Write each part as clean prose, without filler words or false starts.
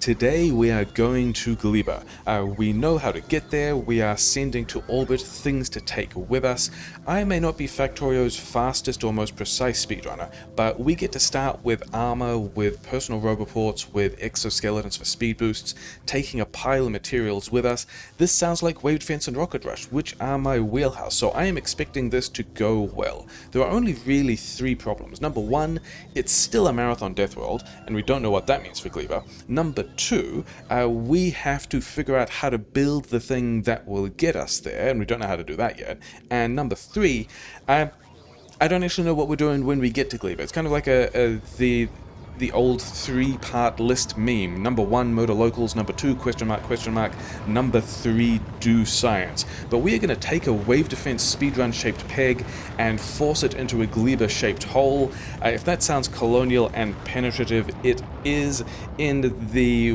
Today we are going to Gleba. We know how to get there, we are sending to orbit things to take with us. I may not be Factorio's fastest or most precise speedrunner, but we get to start with armor, with personal roboports, with exoskeletons for speed boosts, taking a pile of materials with us. This sounds like Wave Defense and Rocket Rush, which are my wheelhouse, so I am expecting this to go well. There are only really three problems. Number one, it's still a marathon Deathworld, and we don't know what that means for Gleba. Number two, we have to figure out how to build the thing that will get us there, and we don't know how to do that yet. And number three, I don't actually know what we're doing when we get to Gleba. It's kind of like the old three-part list meme. Number one, motor locals. Number two, question mark, question mark. Number three, do science. But we are going to take a wave defense speedrun-shaped peg and force it into a Gleba-shaped hole. If that sounds colonial and penetrative, it is. In the,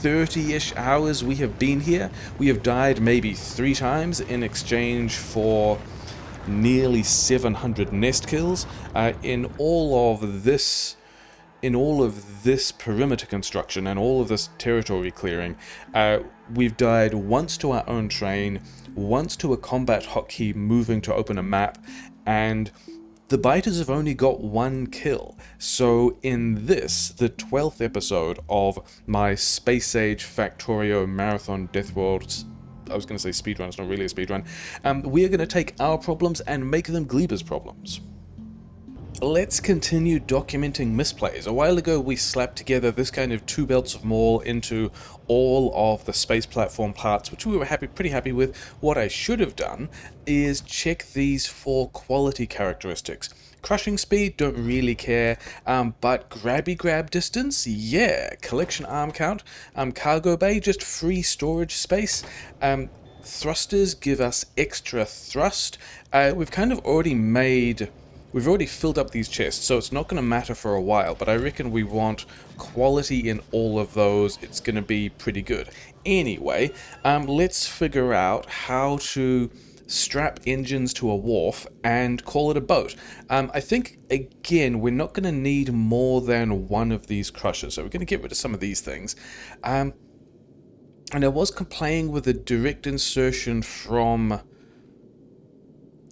30-ish hours we have been here, we have died maybe 3 times in exchange for nearly 700 nest kills. In all of this perimeter construction and all of this territory clearing, we've died once to our own train, once to a combat hotkey moving to open a map, and the biters have only got 1 kill. So in this, the 12th episode of my Space Age Factorio Marathon Deathworld, I was going to say speedrun, it's not really a speedrun, we are going to take our problems and make them Gleba's problems. Let's continue documenting misplays. A while ago we slapped together this kind of 2 belts of maul into all of the space platform parts, which we were pretty happy with. What I should have done is check these 4 quality characteristics. Crushing speed, don't really care, but grabby grab distance, yeah. Collection arm count, cargo bay, just free storage space. Thrusters give us extra thrust. We've already filled up these chests, so it's not going to matter for a while, but I reckon we want quality in all of those. It's going to be pretty good. Anyway, let's figure out how to strap engines to a wharf and call it a boat. I think, again, we're not going to need more than 1 of these crushers, so we're going to get rid of some of these things. And I was playing with a direct insertion from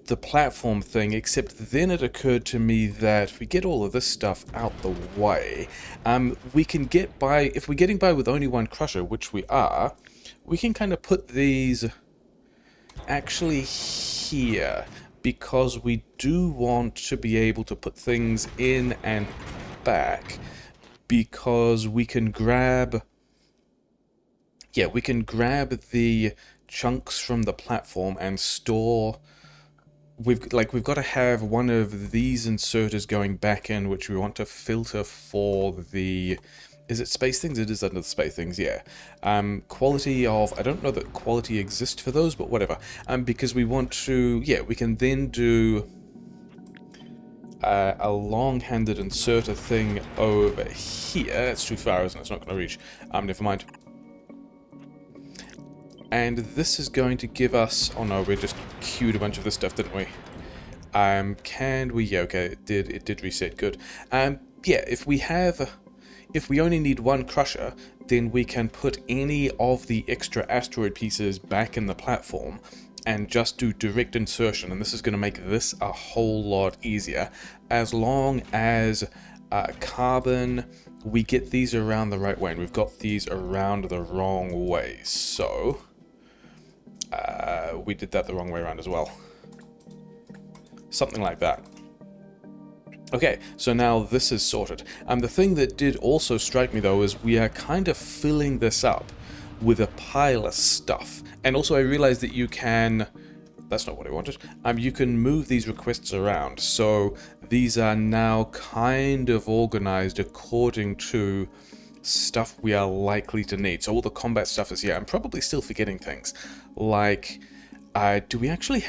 the platform thing, except then it occurred to me that if we get all of this stuff out the way, we can get by. If we're getting by with only 1 crusher, which we are, we can kind of put these actually here, because we do want to be able to put things in and back, because we can grab the chunks from the platform and store. We've got to have one of these inserters going back in, which we want to filter for the... Is it space things? It is under the space things, yeah. Quality of... I don't know that quality exists for those, but whatever. Because we want to... Yeah, we can then do a long-handed inserter thing over here. It's too far, isn't it? It's not going to reach. Never mind. And this is going to give us... Oh no, we just queued a bunch of this stuff, didn't we? Can we... Yeah, okay, it did reset, good. Yeah, if we only need 1 crusher, then we can put any of the extra asteroid pieces back in the platform and just do direct insertion, and this is going to make this a whole lot easier. As long as carbon... we get these around the right way, and we've got these around the wrong way, so... we did that the wrong way around as well. Something like that. Okay, so now this is sorted. The thing that did also strike me, though, is we are kind of filling this up with a pile of stuff. And also I realized that you can... That's not what I wanted. You can move these requests around, so these are now kind of organized according to stuff we are likely to need. So all the combat stuff is here. I'm probably still forgetting things. Like, should we actually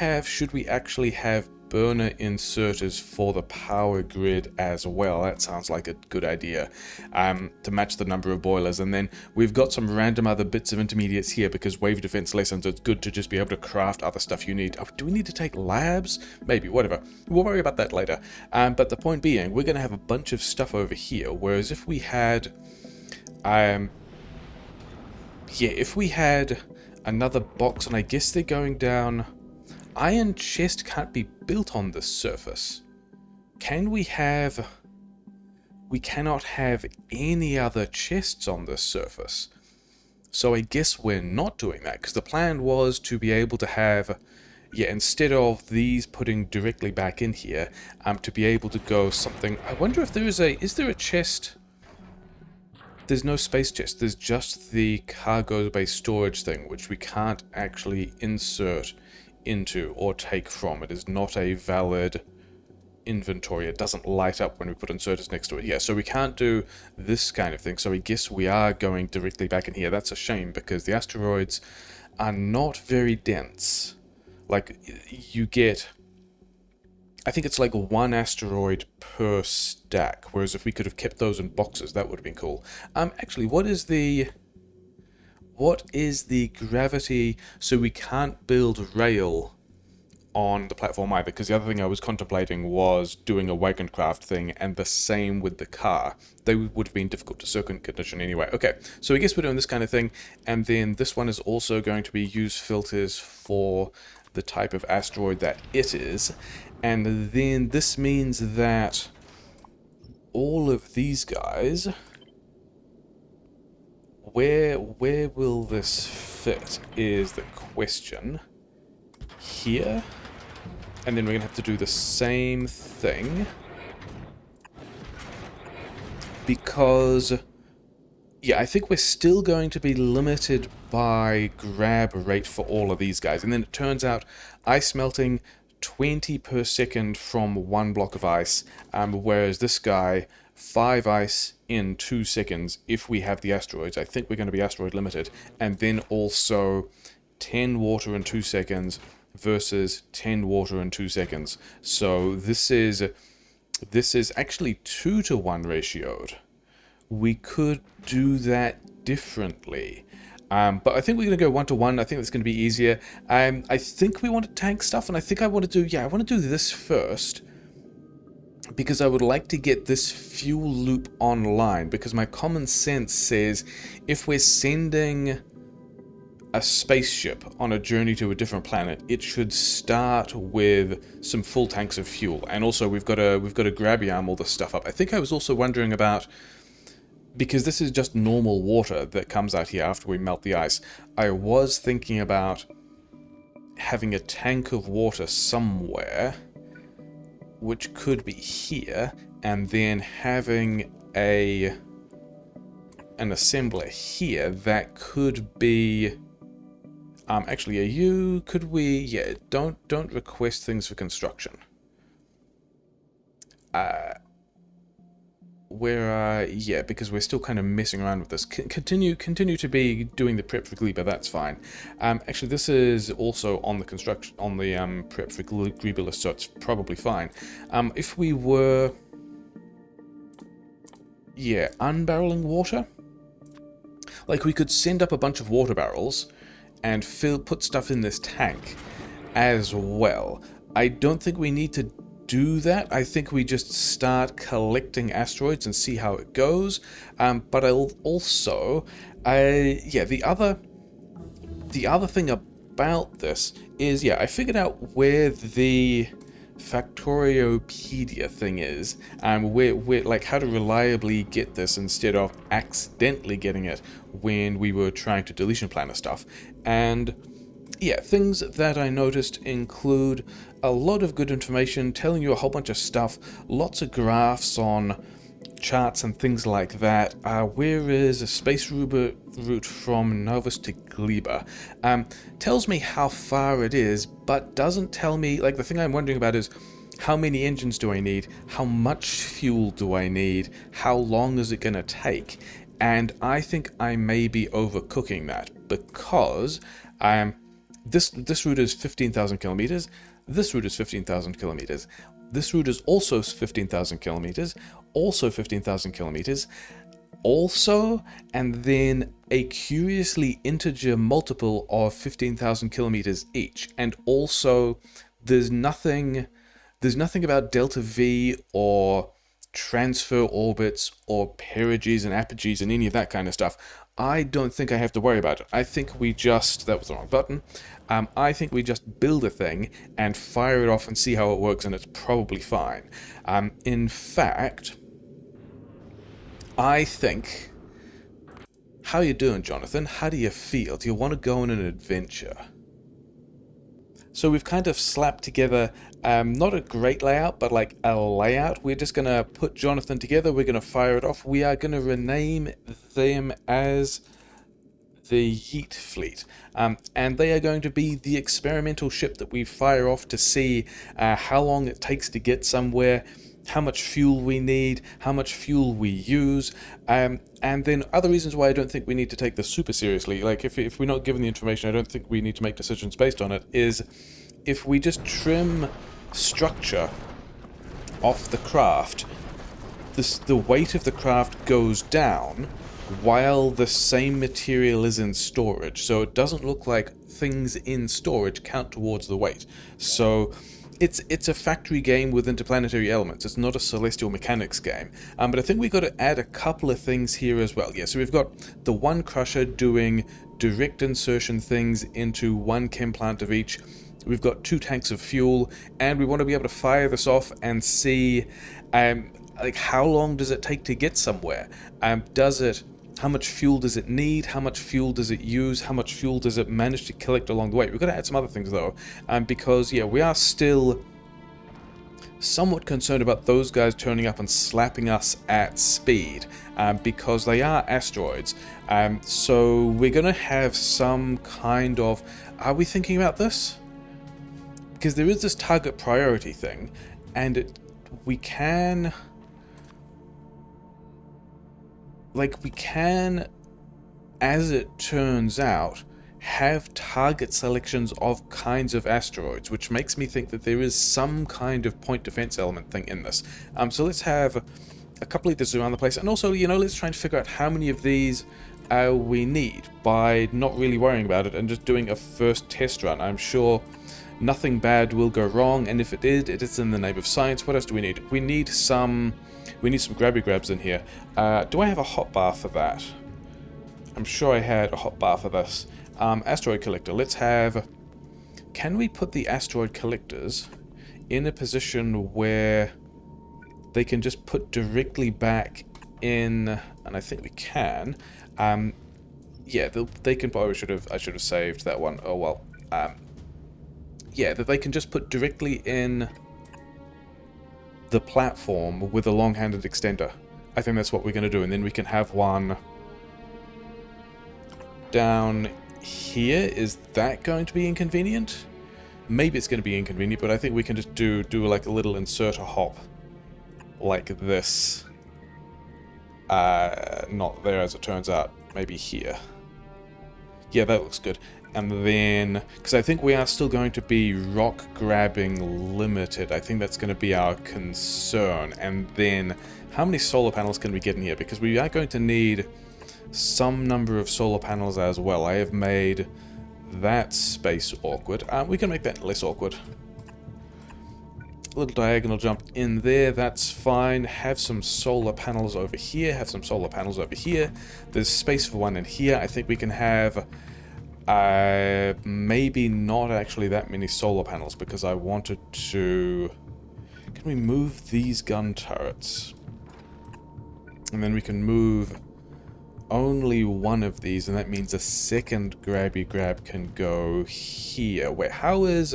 have burner inserters for the power grid as well? That sounds like a good idea, to match the number of boilers. And then we've got some random other bits of intermediates here, because wave defense lessons, it's good to just be able to craft other stuff you need. Oh, do we need to take labs? Maybe, whatever. We'll worry about that later. But the point being, we're going to have a bunch of stuff over here, whereas if we had Yeah, if we had another box, and I guess they're going down... Iron chest can't be built on this surface. Can we have... We cannot have any other chests on this surface. So I guess we're not doing that, because the plan was to be able to have... Yeah, instead of these putting directly back in here, to be able to go something... I wonder if there is a... Is there a chest... There's no space chest, there's just the cargo-based storage thing, which we can't actually insert into or take from. It is not a valid inventory. It doesn't light up when we put inserters next to it. Yeah, so we can't do this kind of thing, so I guess we are going directly back in here. That's a shame, because the asteroids are not very dense. Like, you get... I think it's like one asteroid per stack, whereas if we could have kept those in boxes, that would have been cool. Actually, what is the gravity? So we can't build rail on the platform either, because the other thing I was contemplating was doing a wagon craft thing, and the same with the car. They would have been difficult to circuit condition anyway. Okay, so I guess we're doing this kind of thing, and then this one is also going to be use filters for the type of asteroid that it is. And then this means that all of these guys, where will this fit is the question. Here, and then we're gonna have to do the same thing, because yeah, I think we're still going to be limited by grab rate for all of these guys. And then it turns out ice melting 20 per second from one block of ice, whereas this guy 5 ice in 2 seconds if we have the asteroids. I think we're going to be asteroid limited. And then also 10 water in 2 seconds versus 10 water in 2 seconds. So this is actually 2 to 1 ratioed. We could do that differently. But I think we're going to go 1 to 1. I think that's going to be easier. I think we want to tank stuff, and I think I want to do... Yeah, I want to do this first, because I would like to get this fuel loop online, because my common sense says if we're sending a spaceship on a journey to a different planet, it should start with some full tanks of fuel. And also we've got to grabby-arm all this stuff up. I think I was also wondering about... Because this is just normal water that comes out here after we melt the ice, I was thinking about having a tank of water somewhere, which could be here, and then having an assembler here that could be... actually, could we... Yeah, don't request things for construction. Yeah, because we're still kind of messing around with this. Continue to be doing the prep for Gleba, that's fine. Actually, this is also on the construction, on the prep for Gleba list, so it's probably fine. If we were... Yeah, unbarreling water? Like, we could send up a bunch of water barrels and put stuff in this tank as well. I don't think we need to do that. I think we just start collecting asteroids and see how it goes. But I'll also... yeah, the other thing about this is, yeah, I figured out where the Factoriopedia thing is, where like how to reliably get this instead of accidentally getting it when we were trying to deletion planner stuff. And yeah, things that I noticed include a lot of good information telling you a whole bunch of stuff, lots of graphs on charts and things like that. Where is a space route from Novus to Gleba? Tells me how far it is, but doesn't tell me, like, the thing I'm wondering about is how many engines do I need? How much fuel do I need? How long is it going to take? And I think I may be overcooking that, because this route is 15,000 kilometers, this route is 15,000 kilometers, this route is also 15,000 kilometers, also 15,000 kilometers, also, and then a curiously integer multiple of 15,000 kilometers each. And also, there's nothing about delta V or transfer orbits or perigees and apogees and any of that kind of stuff, I don't think I have to worry about it. I think we just... that was the wrong button. I think we just build a thing and fire it off and see how it works, and it's probably fine. In fact, I think... How you doing, Jonathan? How do you feel? Do you want to go on an adventure? So we've kind of slapped together, not a great layout, but like a layout. We're just going to put Jonathan together. We're going to fire it off. We are going to rename them as the Yeet Fleet. And they are going to be the experimental ship that we fire off to see how long it takes to get somewhere, how much fuel we need, how much fuel we use, and then other reasons why I don't think we need to take this super seriously, like if we're not given the information, I don't think we need to make decisions based on it, is if we just trim structure off the craft, the weight of the craft goes down while the same material is in storage, so it doesn't look like things in storage count towards the weight. So it's a factory game with interplanetary elements. It's not a celestial mechanics game. But I think we've got to add a couple of things here as well. Yeah, so we've got the one crusher doing direct insertion things into one chem plant of each. We've got 2 tanks of fuel, and we want to be able to fire this off and see like how long does it take to get somewhere? How much fuel does it need? How much fuel does it use? How much fuel does it manage to collect along the way? We've got to add some other things though, because yeah, we are still somewhat concerned about those guys turning up and slapping us at speed, because they are asteroids. So we're going to have some kind of... Are we thinking about this? Because there is this target priority thing, and we can... Like, we can, as it turns out, have target selections of kinds of asteroids, which makes me think that there is some kind of point defense element thing in this. So let's have a couple of these around the place, and also, you know, let's try and figure out how many of these we need by not really worrying about it and just doing a first test run. I'm sure nothing bad will go wrong, and if it did, it is in the name of science. What else do we need? We need some grabby grabs in here. Do I have a hotbar for that? I'm sure I had a hotbar for this. Asteroid collector. Let's have... Can we put the asteroid collectors in a position where they can just put directly back in... And I think we can. Yeah, they can... Oh, I should have saved that one. Oh, well. Yeah, that they can just put directly in the platform with a long-handed extender. I think that's what we're going to do, and then we can have one down here. Is that going to be inconvenient? Maybe it's going to be inconvenient, but I think we can just do like a little inserter hop like this. Not there as it turns out. Maybe here. Yeah, that looks good. And then, because I think we are still going to be rock grabbing limited. I think that's going to be our concern. And then, how many solar panels can we get in here? Because we are going to need some number of solar panels as well. I have made that space awkward. We can make that less awkward. A little diagonal jump in there, that's fine. Have some solar panels over here, have some solar panels over here. There's space for one in here. I think we can have... maybe not actually that many solar panels, because I wanted to... Can we move these gun turrets? And then we can move only one of these, and that means a second grabby grab can go here. Wait, how is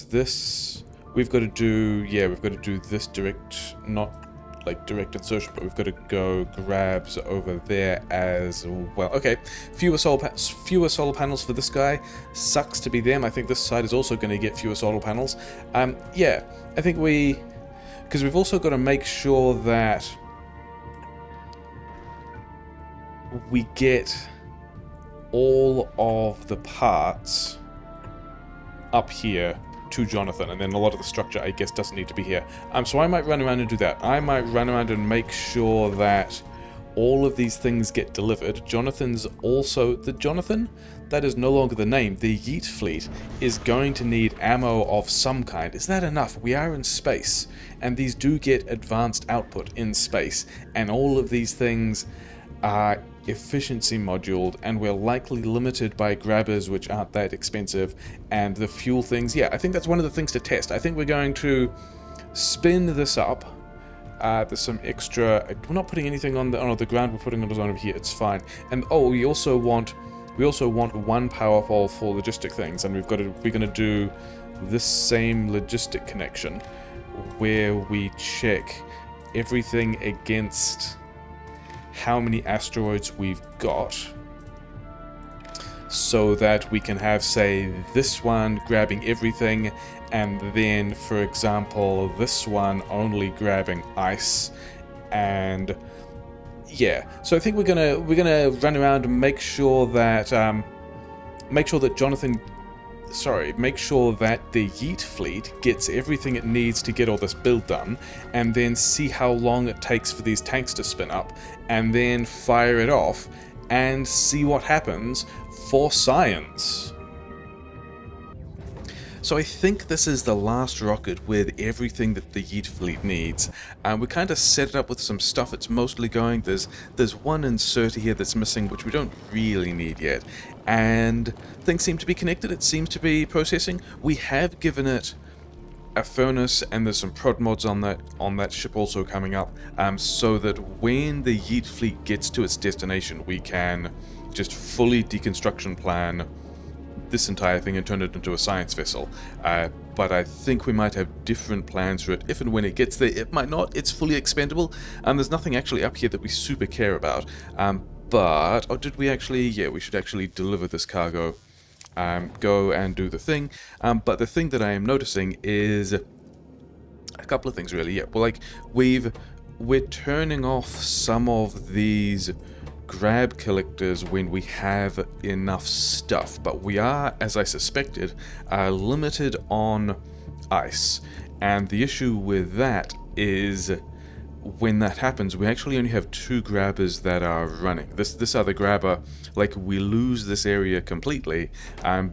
this? We've got to do... Yeah, we've got to do this direct... Not like direct insertion, but we've got to go grabs over there as well. Okay, fewer solar panels for this guy. Sucks to be them. I think this side is also going to get fewer solar panels. Yeah, I think because we've also got to make sure that we get all of the parts up here to Jonathan, and then a lot of the structure, I guess, doesn't need to be here. So I might run around and do that. I might run around and make sure that all of these things get delivered. Jonathan's also... The that is no longer the name. The Yeet fleet is going to need ammo of some kind. Is that enough? We are in space, and these do get advanced output in space, and all of these things are efficiency moduled, and we're likely limited by grabbers which aren't that expensive, and the fuel things. Yeah, I think that's one of the things to test. I think we're going to spin this up. There's some extra. We're not putting anything on the ground. We're putting it on over here. It's fine. And oh, we also want one power pole for logistic things, and we're gonna do this same logistic connection where we check everything against how many asteroids we've got, so that we can have, say, this one grabbing everything, and then, for example, this one only grabbing ice. And yeah, so I think we're gonna run around and make sure that the Yeet fleet gets everything it needs to get all this build done, and then see how long it takes for these tanks to spin up, and then fire it off and see what happens for science. So I think this is the last rocket with everything that the Yeet fleet needs. We kind of set it up with some stuff it's mostly going. There's one inserter here that's missing, which we don't really need yet. And things seem to be connected. It seems to be processing. We have given it a furnace, and there's some prod mods on that ship also coming up, so that when the Yeet fleet gets to its destination, we can just fully deconstruction plan this entire thing and turn it into a science vessel. But I think we might have different plans for it. If and when it gets there, it might not. It's fully expendable, and there's nothing actually up here that we super care about. But oh, did we actually? Yeah, we should actually deliver this cargo. Go and do the thing. But the thing that I am noticing is a couple of things, really. Yeah, well, like we're turning off some of these grab collectors when we have enough stuff, but we are, as I suspected, limited on ice. And the issue with that is, when that happens, we actually only have 2 grabbers that are running. This other grabber, like, we lose this area completely,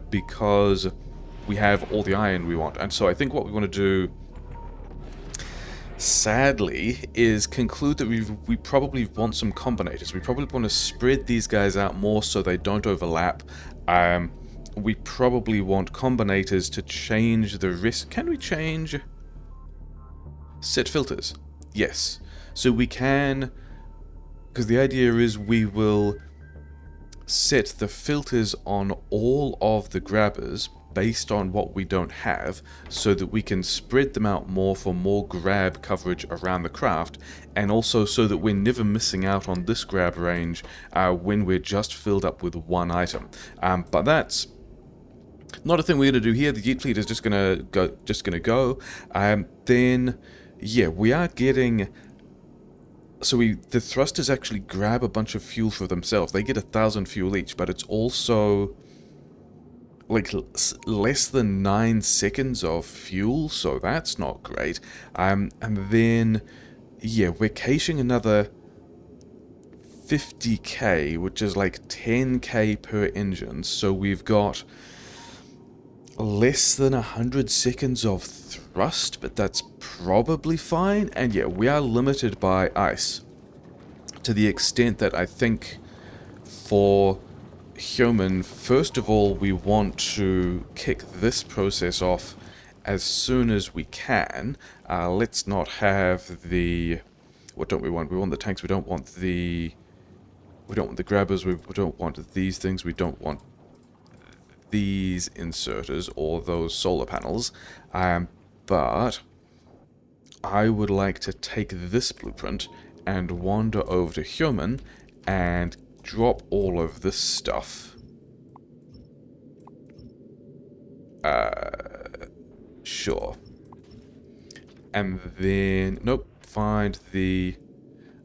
because we have all the iron we want. And so I think what we want to do, sadly, is conclude that we probably want some combinators. We probably want to spread these guys out more so they don't overlap. We probably want combinators to change the risk. Can we change set filters? Yes. So we can, because the idea is we will set the filters on all of the grabbers based on what we don't have, so that we can spread them out more for more grab coverage around the craft, and also so that we're never missing out on this grab range when we're just filled up with one item. But that's not a thing we're going to do here. The Yeet fleet is just going to go. Then, yeah, we are getting. So the thrusters actually grab a bunch of fuel for themselves. They get 1,000 fuel each, but it's also like less than 9 seconds of fuel, so that's not great. And then, yeah, we're caching another 50k, which is like 10k per engine, so we've got less than 100 seconds of thrust, but that's probably fine. And yeah, we are limited by ice to the extent that I think for human, first of all, we want to kick this process off as soon as we can. Let's not have the... What don't we want? We want the tanks. We don't want the grabbers. We don't want these things. We don't want these inserters or those solar panels. But I would like to take this blueprint and wander over to human and drop all of this stuff. Sure. And then, nope, find the...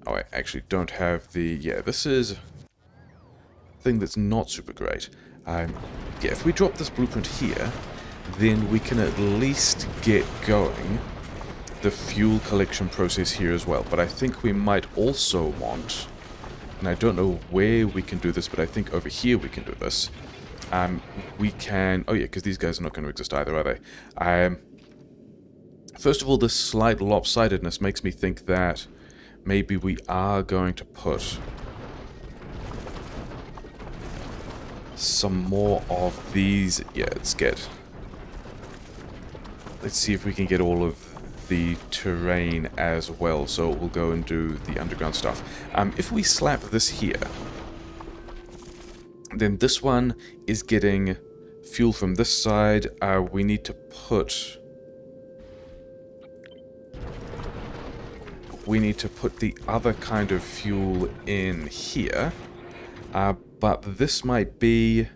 Oh, I actually don't have the... Yeah, this is a thing that's not super great. Yeah, if we drop this blueprint here, then we can at least get going the fuel collection process here as well. But I think we might also want... And I don't know where we can do this, but I think over here we can do this. we can... Oh yeah, because these guys are not going to exist either, are they? First of all, this slight lopsidedness makes me think that maybe we are going to put some more of these... Yeah, let's see if we can get all of the terrain as well, so we'll go and do the underground stuff. If we slap this here, then this one is getting fuel from this side. We need to put... We need to put the other kind of fuel in here, but this might be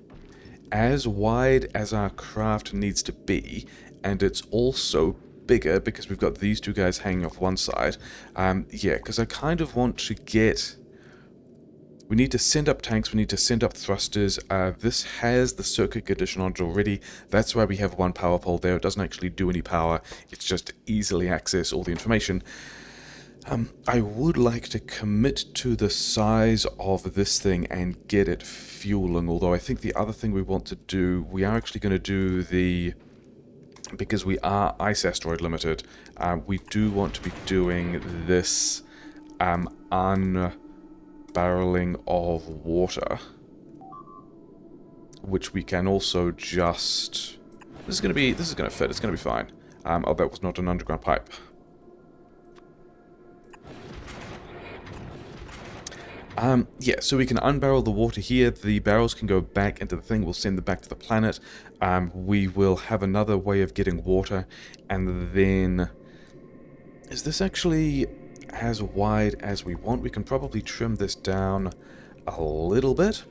as wide as our craft needs to be, and it's also bigger because we've got these two guys hanging off one side. Yeah, because I kind of want to get... We need to send up tanks, we need to send up thrusters. This has the circuit condition on it already. That's why we have one power pole there. It doesn't actually do any power. It's just to easily access all the information. I would like to commit to the size of this thing and get it fueling, although I think the other thing we want to do, we are actually going to do the... Because we are ice asteroid limited, we do want to be doing this unbarreling of water, which we can also just... This is going to fit, it's going to be fine. Oh, that was not an underground pipe. Yeah, so we can unbarrel the water here. The barrels can go back into the thing. We'll send them back to the planet. We will have another way of getting water. And then... Is this actually as wide as we want? We can probably trim this down a little bit.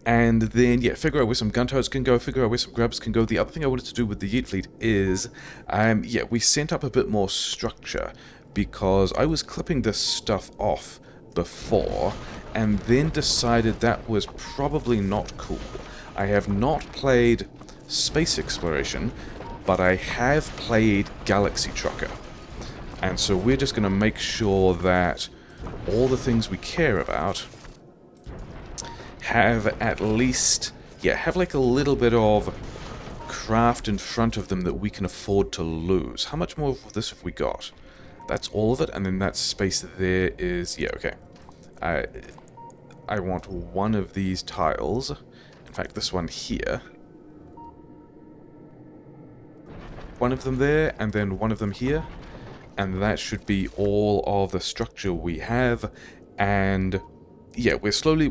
And then, yeah, figure out where some gun turrets can go, figure out where some grubs can go. The other thing I wanted to do with the Yeet fleet is, yeah, we sent up a bit more structure, because I was clipping this stuff off before, and then decided that was probably not cool. I have not played space exploration, but I have played Galaxy Trucker. And so we're just going to make sure that all the things we care about have at least, yeah, have like a little bit of craft in front of them that we can afford to lose. How much more of this have we got? That's all of it, and then that space there is... Yeah, okay. I want one of these tiles. In fact, this one here. One of them there, and then one of them here. And that should be all of the structure we have. And yeah, we're slowly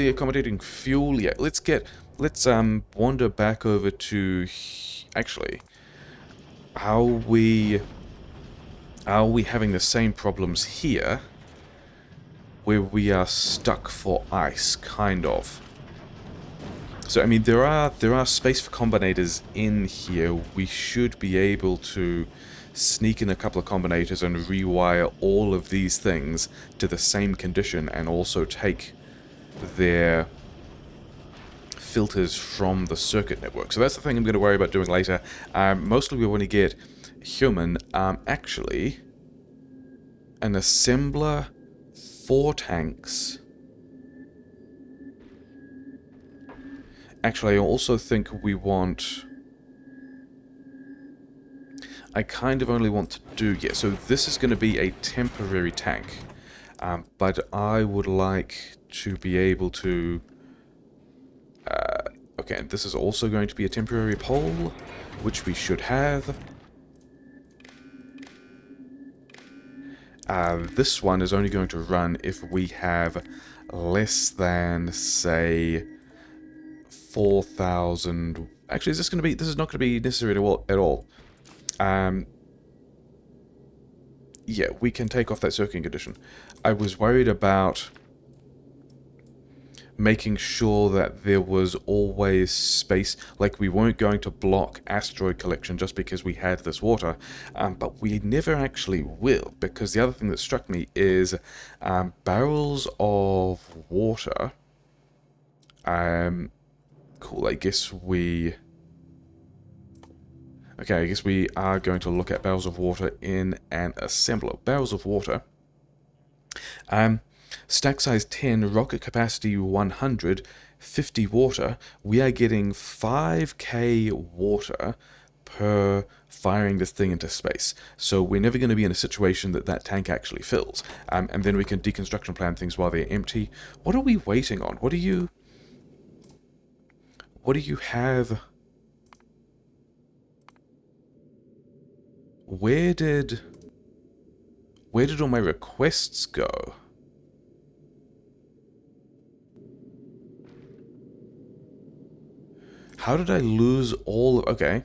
accommodating fuel. Yeah, let's wander back over to... Actually, are we having the same problems here, where we are stuck for ice, kind of? So, I mean, there are space for combinators in here. We should be able to sneak in a couple of combinators and rewire all of these things to the same condition, and also take their filters from the circuit network. So that's the thing I'm going to worry about doing later. Mostly we want to get human, actually, an assembler, 4 tanks. Actually, I also think we want... I kind of only want to do... Yeah, so this is going to be a temporary tank. But I would like to be able to... okay, and this is also going to be a temporary pole, which we should have. This one is only going to run if we have less than, say, 4,000... Actually, is this going to be... This is not going to be necessary at all. Yeah, we can take off that circuit condition. I was worried about making sure that there was always space, like we weren't going to block asteroid collection just because we had this water, but we never actually will, because the other thing that struck me is barrels of water. Cool, I guess we... Okay, I guess we are going to look at barrels of water in an assembler. Barrels of water. Stack size 10, rocket capacity 100, 50 water, we are getting 5k water per firing this thing into space. So we're never going to be in a situation that that tank actually fills. And then we can deconstruction plan things while they're empty. What are we waiting on? What do you have? Where did all my requests go? How did I lose all of... Okay.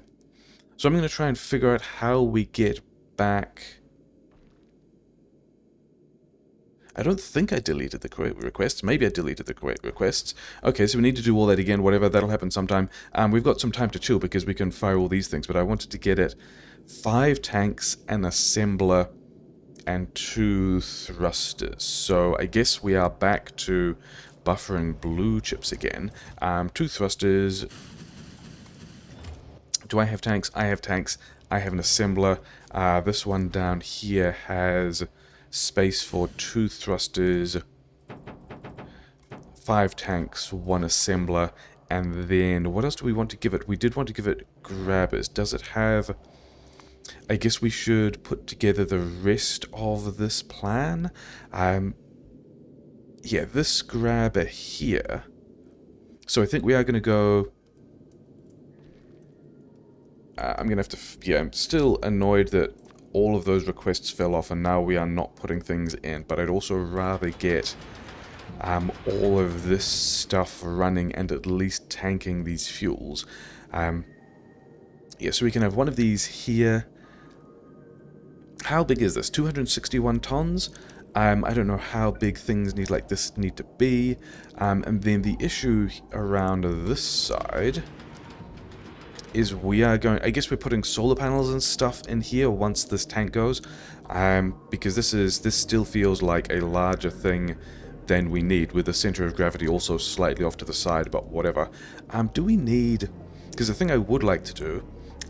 So I'm going to try and figure out how we get back... I don't think I deleted the correct requests. Maybe I deleted the correct requests. Okay, so we need to do all that again, whatever. That'll happen sometime. We've got some time to chill because we can fire all these things, but I wanted to get it 5 tanks, an assembler, and 2 thrusters. So I guess we are back to buffering blue chips again. 2 thrusters. Do I have tanks? I have tanks. I have an assembler. This one down here has space for 2 thrusters, 5 tanks, 1 assembler, and then what else do we want to give it? We did want to give it grabbers. Does it have... I guess we should put together the rest of this plan. Yeah, this grabber here. So I think we are going to go... I'm going to have to... Yeah, I'm still annoyed that all of those requests fell off and now we are not putting things in. But I'd also rather get all of this stuff running and at least tanking these fuels. Yeah, so we can have one of these here. How big is this? 261 tons? I don't know how big things like this need to be. And then the issue around this side is we are going... I guess we're putting solar panels and stuff in here once this tank goes. Because this still feels like a larger thing than we need, with the center of gravity also slightly off to the side, but whatever. Do we need... Because the thing I would like to do...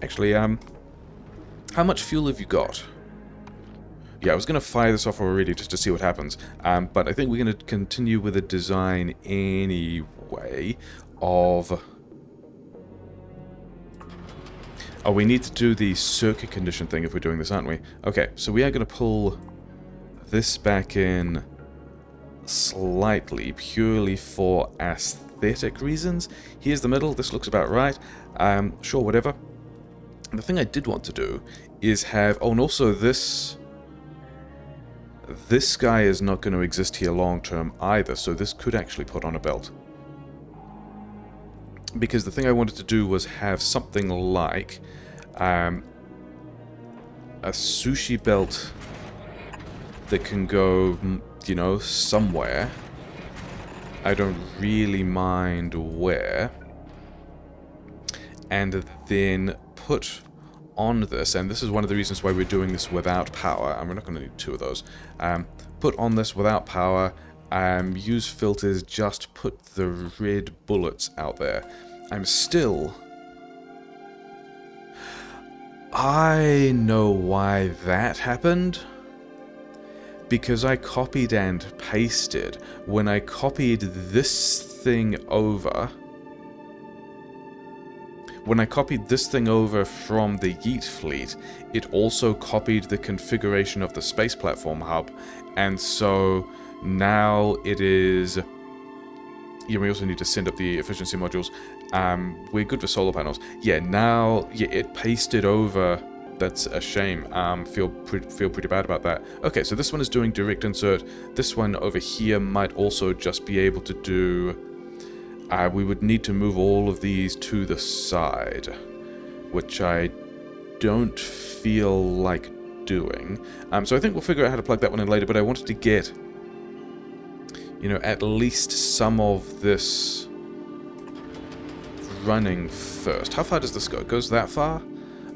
Actually, how much fuel have you got? Yeah, I was going to fire this off already just to see what happens. But I think we're going to continue with a design anyway of... Oh, we need to do the circuit condition thing if we're doing this, aren't we? Okay, so we are going to pull this back in slightly, purely for aesthetic reasons. Here's the middle. This looks about right. Sure, whatever. The thing I did want to do is have... Oh, and also this guy is not going to exist here long term either, so this could actually put on a belt. Because the thing I wanted to do was have something like a sushi belt that can go, you know, somewhere. I don't really mind where. And then put on this, and this is one of the reasons why we're doing this without power, and we're not going to need 2 of those. Put on this without power. Use filters, just put the red bullets out there. I know why that happened. Because I copied and pasted. When I copied this thing over... When I copied this thing over from the Yeet fleet, it also copied the configuration of the space platform hub, and so... Now it is... Yeah, we also need to send up the efficiency modules. We're good for solar panels. Yeah, now... Yeah, it pasted over... That's a shame. Feel pretty bad about that. Okay, so this one is doing direct insert. This one over here might also just be able to do... we would need to move all of these to the side, which I don't feel like doing. So I think we'll figure out how to plug that one in later, but I wanted to get... You know, at least some of this running first. How far does this go? It goes that far?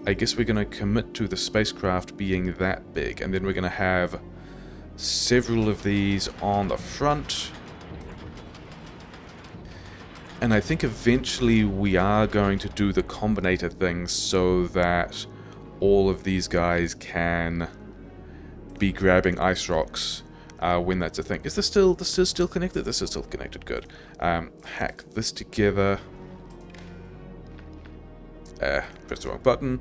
I guess we're going to commit to the spacecraft being that big, and then we're going to have several of these on the front. And I think eventually we are going to do the combinator thing so that all of these guys can be grabbing ice rocks when that's a thing. Is this is still connected? This is still connected, good. Hack this together. Press the wrong button.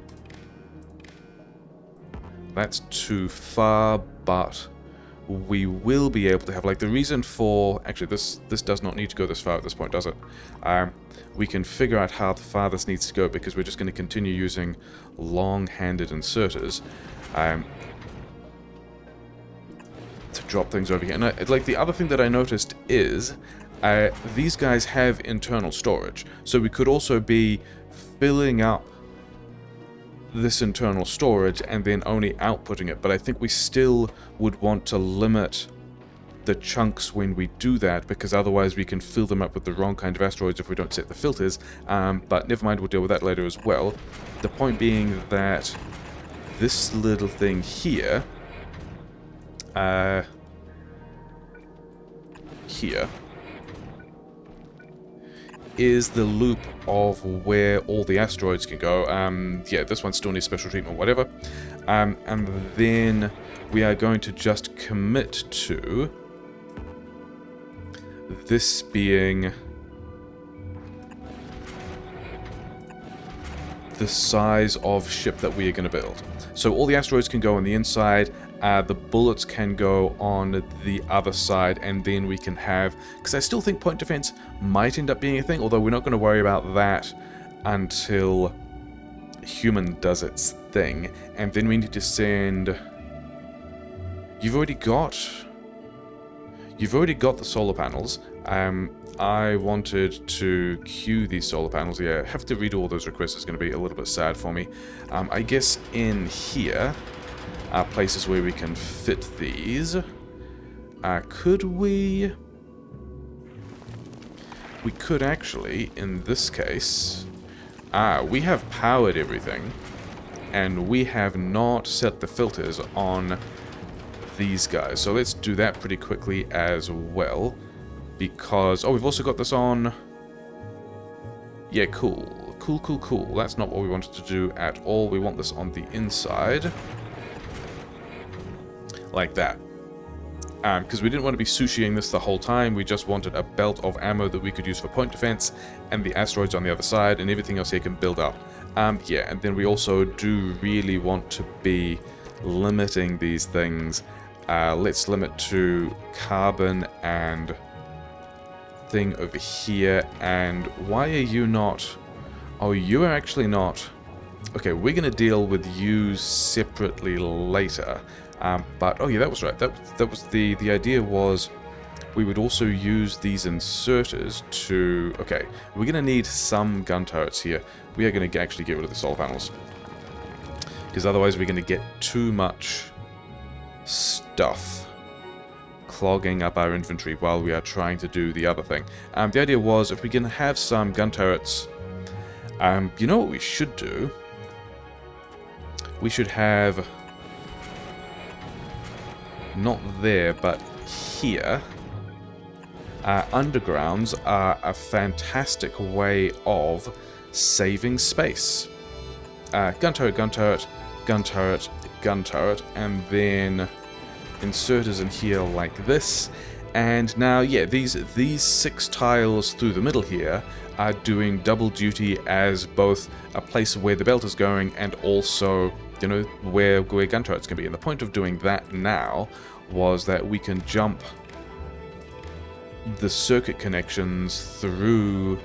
That's too far, but we will be able to have, like, the reason for... Actually, this does not need to go this far at this point, does it? We can figure out how far this needs to go, because we're just going to continue using long-handed inserters to drop things over here. And like, the other thing that I noticed is these guys have internal storage, so we could also be filling up this internal storage and then only outputting it, but I think we still would want to limit the chunks when we do that, because otherwise we can fill them up with the wrong kind of asteroids if we don't set the filters, but never mind, we'll deal with that later as well. The point being that this little thing here, here, is the loop of where all the asteroids can go. Yeah, this one still needs special treatment, whatever. And then we are going to just commit to this being the size of ship that we are going to build. So all the asteroids can go on the inside, the bullets can go on the other side, and then we can have... Because I still think point defense might end up being a thing, although we're not going to worry about that until human does its thing. And then we need to send... You've already got the solar panels. I wanted to queue these solar panels. Yeah, have to redo all those requests. It's going to be a little bit sad for me. I guess in here are places where we can fit these. Could we... We could actually, in this case... we have powered everything, and we have not set the filters on these guys. So let's do that pretty quickly as well, because... Oh, we've also got this on... Yeah, cool. Cool. That's not what we wanted to do at all. We want this on the inside. Like that. Because we didn't want to be sushiing this the whole time. We just wanted a belt of ammo that we could use for point defense, and the asteroids on the other side, and everything else here can build up. Yeah, and then we also do really want to be limiting these things. Let's limit to carbon and thing over here. And why are you not... Oh, you are actually not... Okay, we're going to deal with you separately later. But, oh yeah, that was right. That was the idea was we would also use these inserters to... Okay, we're going to need some gun turrets here. We are going to actually get rid of the solar panels, because otherwise we're going to get too much stuff clogging up our inventory while we are trying to do the other thing. The idea was, if we can have some gun turrets, you know what we should do? We should have... Not there, but here. Undergrounds are a fantastic way of saving space. Gun turret, gun turret, gun turret, gun turret, and then inserters in here like this. And now, yeah, these 6 tiles through the middle here are doing double duty as both a place where the belt is going and also, you know, where gun turrets can be. And the point of doing that now was that we can jump the circuit connections through...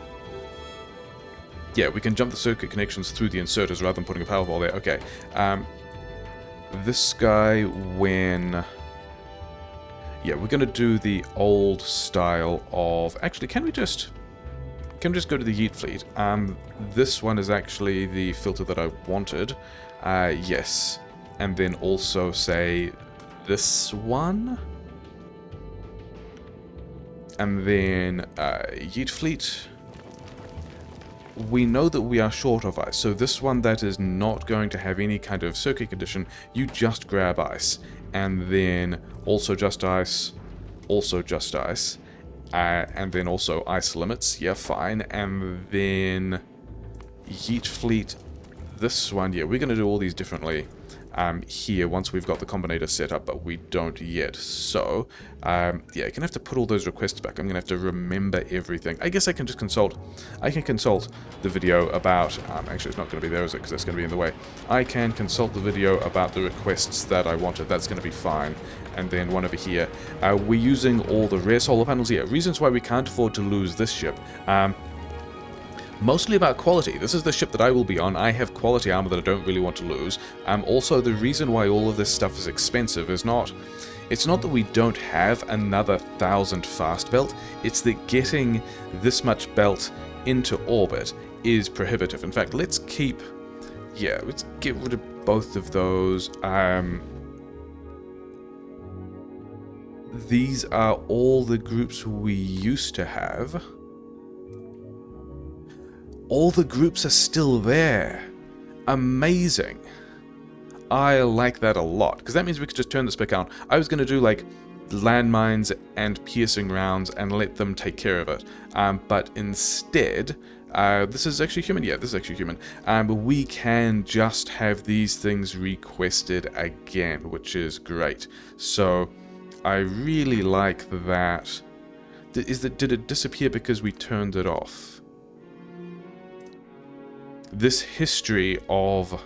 Yeah, we can jump the circuit connections through the inserters rather than putting a power ball there. Okay. This guy, when... Yeah, we're going to do the old style of... Actually, can we just go to the Yeet Fleet? This one is actually the filter that I wanted. Yes. And then also, say, this one. And then, Yeet Fleet. We know that we are short of ice, so this one that is not going to have any kind of circuit condition, you just grab ice. And then also just ice, also just ice, and then also ice limits, yeah, fine. And then Yeet Fleet, this one, yeah, we're going to do all these differently. here once we've got the combinator set up, but we don't yet. So, yeah, I'm gonna have to put all those requests back. I'm gonna have to remember everything. I guess I can just consult. I can consult the video about, actually it's not gonna be there, is it? Because that's gonna be in the way. I can consult the video about the requests that I wanted. That's gonna be fine. And then one over here. We're using all the rare solar panels here. Reasons why we can't afford to lose this ship. Mostly about quality. This is the ship that I will be on. I have quality armor that I don't really want to lose. Also, the reason why all of this stuff is expensive is not... It's not that we don't have another 1,000 fast belt. It's that getting this much belt into orbit is prohibitive. In fact, let's keep... Yeah, let's get rid of both of those. These are all the groups we used to have. All the groups are still there. Amazing. I like that a lot, because that means we could just turn this back on. I was going to do, like, landmines and piercing rounds and let them take care of it. But instead, this is actually human. Yeah, this is actually human. But we can just have these things requested again, which is great. So, I really like that. Did it disappear because we turned it off? This history of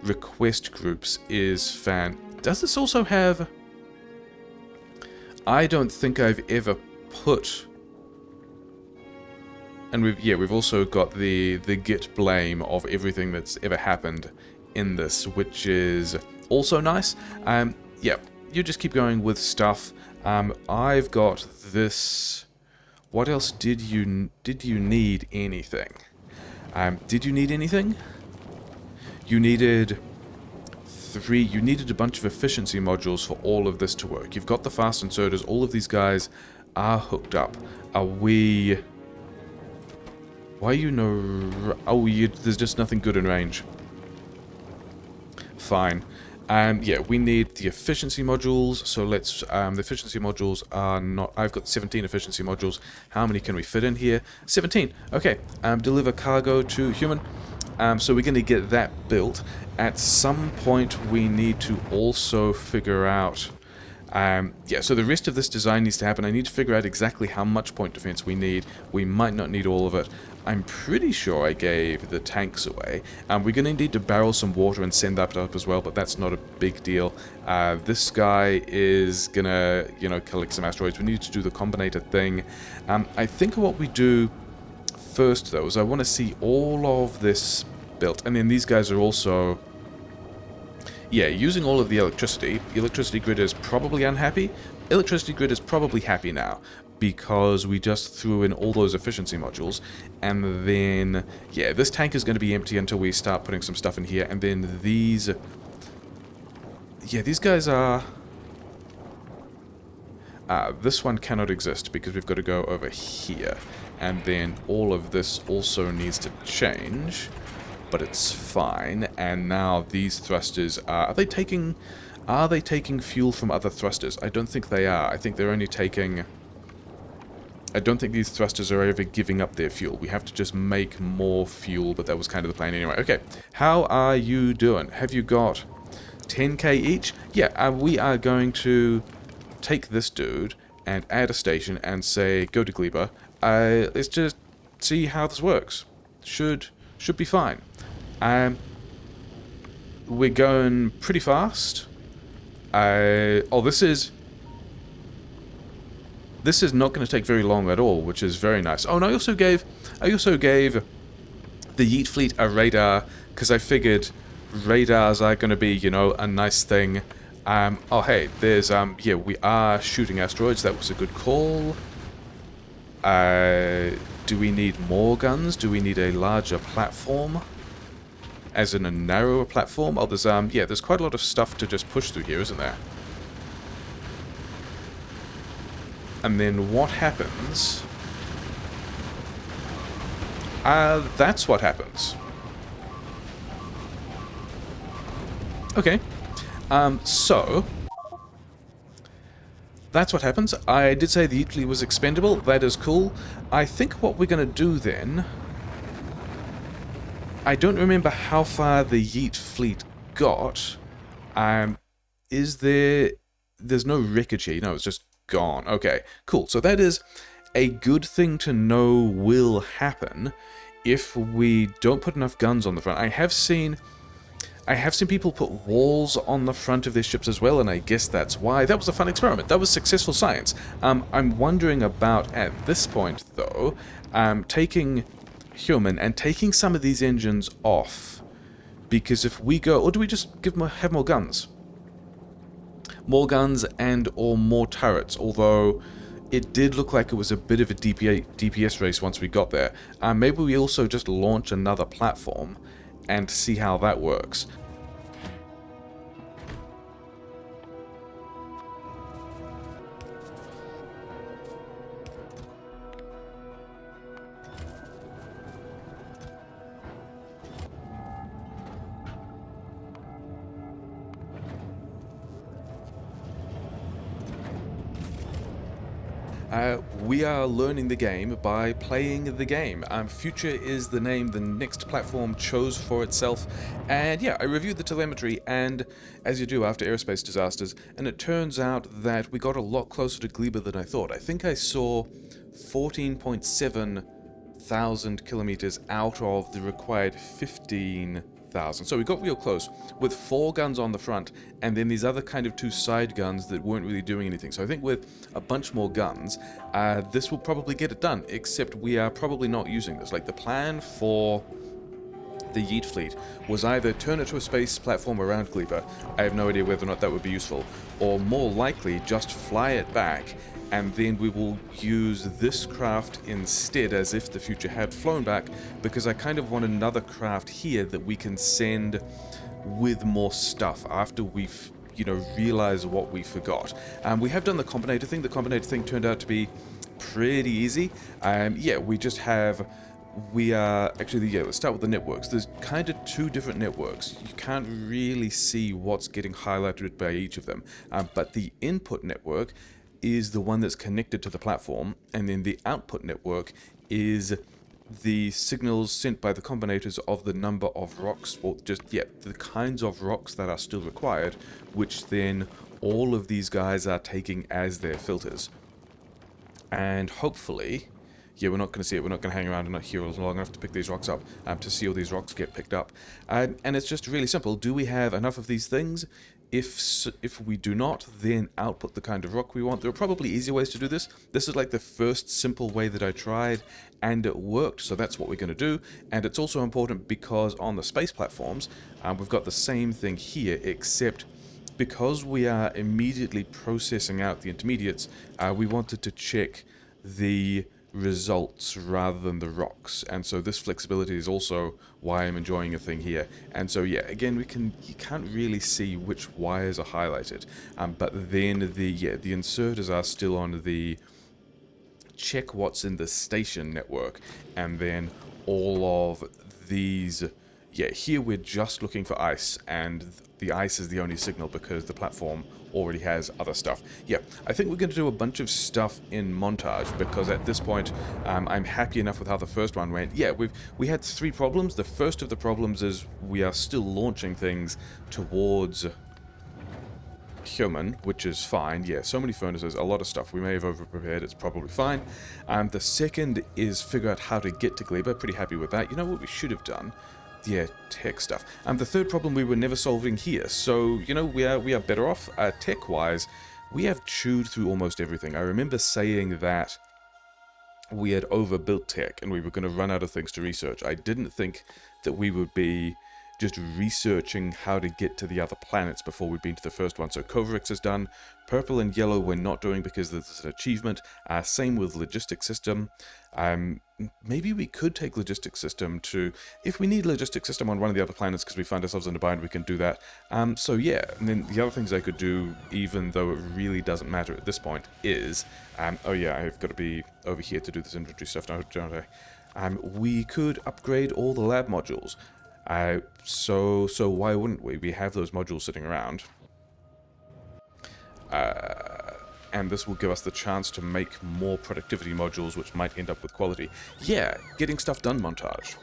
request groups is fan. Does this also have... I don't think I've ever put... And we've also got the git blame of everything that's ever happened in this, which is also nice. Yeah, you just keep going with stuff. I've got this... What else did you need anything? Did you need anything? You needed you needed a bunch of efficiency modules for all of this to work. You've got the fast inserters, all of these guys are hooked up. Are we... Why are you no... Oh, there's just nothing good in range. Fine. Yeah, we need the efficiency modules, so let's... the efficiency modules are not... I've got 17 efficiency modules. How many can we fit in here? 17. Okay. Deliver cargo to human. So we're going to get that built. At some point, we need to also figure out... yeah, so the rest of this design needs to happen. I need to figure out exactly how much point defense we need. We might not need all of it. I'm pretty sure I gave the tanks away. We're going to need to barrel some water and send that up as well, but that's not a big deal. This guy is going to, you know, collect some asteroids. We need to do the combinator thing. I think what we do first, though, is I want to see all of this built. And then these guys are also... Yeah, using all of the electricity. The electricity grid is probably unhappy. Electricity grid is probably happy now, because we just threw in all those efficiency modules. And then, yeah, this tank is going to be empty until we start putting some stuff in here. And then these... Yeah, these guys are... this one cannot exist, because we've got to go over here. And then all of this also needs to change. But it's fine. And now these thrusters are they taking fuel from other thrusters? I don't think they are. I think they're only taking... I don't think these thrusters are ever giving up their fuel. We have to just make more fuel, but that was kind of the plan anyway. Okay, how are you doing? Have you got 10k each? Yeah, we are going to take this dude and add a station and say, go to Gleba. Let's just see how this works. Should be fine. We're going pretty fast. Oh, this is not going to take very long at all, which is very nice. Oh, and I also gave the Yeet Fleet a radar, because I figured radars are going to be, you know, a nice thing. Oh, hey, there's, yeah, we are shooting asteroids. That was a good call. Do we need more guns? Do we need a larger platform? As in a narrower platform? Oh, there's, yeah, there's quite a lot of stuff to just push through here, isn't there? And then what happens? That's what happens. Okay. So... That's what happens. I did say the Yeet Fleet was expendable. That is cool. I think what we're going to do then... I don't remember how far the Yeet Fleet got, is there... There's no wreckage here. No, it's just gone. Okay, cool. So that is a good thing to know will happen if we don't put enough guns on the front. I have seen people put walls on the front of their ships as well, and I guess that's why. That was a fun experiment. That was successful science. I'm wondering about, at this point, though, taking human and taking some of these engines off. Because if we go... Or do we just have more guns? More guns and or more turrets, although it did look like it was a bit of a DPS race once we got there. Maybe we also just launch another platform and see how that works. We are learning the game by playing the game. Future is the name the next platform chose for itself, and yeah, I reviewed the telemetry, and as you do after aerospace disasters, and it turns out that we got a lot closer to Gleba than I thought. I think I saw 14.7 thousand kilometers out of the required 15,000. So we got real close with 4 guns on the front and then these other kind of 2 side guns that weren't really doing anything. So I think with a bunch more guns, this will probably get it done, except we are probably not using this. Like, the plan for the Yeet fleet was either turn it to a space platform around Gleba, I have no idea whether or not that would be useful, or more likely just fly it back, and then we will use this craft instead as if the Future had flown back, because I kind of want another craft here that we can send with more stuff after we've, you know, realize what we forgot. We have done the Combinator thing. The Combinator thing turned out to be pretty easy. Yeah, we just have... We are actually, yeah, let's start with the networks. There's kind of 2 different networks. You can't really see what's getting highlighted by each of them, but the input network is the one that's connected to the platform, and then the output network is the signals sent by the combinators of the number of rocks, or just, yeah, the kinds of rocks that are still required, which then all of these guys are taking as their filters. And hopefully... Yeah, we're not going to see it. We're not going to hang around and not here long enough to pick these rocks up, to see all these rocks get picked up. And it's just really simple. Do we have enough of these things? If we do not, then output the kind of rock we want. There are probably easier ways to do this. This is like the first simple way that I tried, and it worked, so that's what we're going to do. And it's also important because on the space platforms, we've got the same thing here, except because we are immediately processing out the intermediates, we wanted to check the results rather than the rocks, and so this flexibility is also why I'm enjoying a thing here. And so yeah, again, you can't really see which wires are highlighted, but then the inserters are still on the check what's in the station network, and then all of these, yeah, here we're just looking for ice, and the ice is the only signal because the platform already has other stuff. Yeah, I think we're going to do a bunch of stuff in montage, because at this point, I'm happy enough with how the first one went. Yeah, we had 3 problems. The first of the problems is we are still launching things towards human, which is fine. Yeah, so many furnaces, a lot of stuff. We may have over-prepared, it's probably fine. The second is figure out how to get to Gleba. Pretty happy with that. You know what we should have done? Yeah, tech stuff. The third problem we were never solving here, so, you know, we are better off. Tech-wise, we have chewed through almost everything. I remember saying that we had overbuilt tech and we were going to run out of things to research. I didn't think that we would be just researching how to get to the other planets before we'd been to the first one. So Coverix is done. Purple and yellow we're not doing because there's an achievement. Same with logistics system. Maybe we could take logistics system to... If we need logistics system on one of the other planets because we find ourselves in a bind, we can do that. So yeah, and then the other things I could do, even though it really doesn't matter at this point, is... oh yeah, I've got to be over here to do this inventory stuff, don't I? We could upgrade all the lab modules. So why wouldn't we? We have those modules sitting around. And this will give us the chance to make more productivity modules, which might end up with quality. Yeah, getting stuff done montage.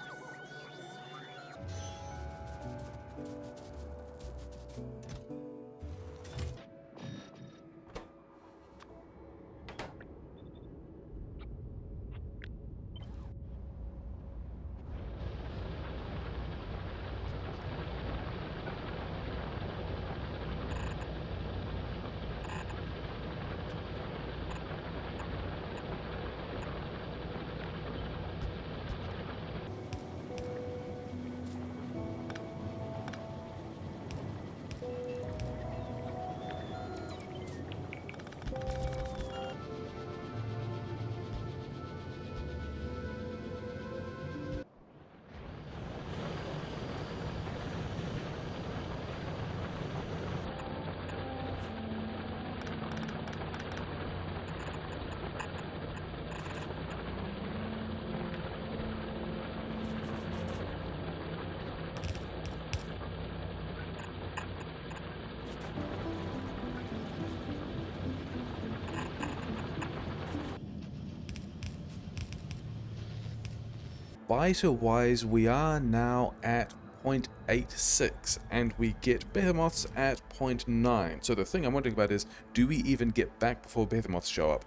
biter-wise, we are now at 0.86, and we get behemoths at 0.9. So the thing I'm wondering about is, do we even get back before behemoths show up?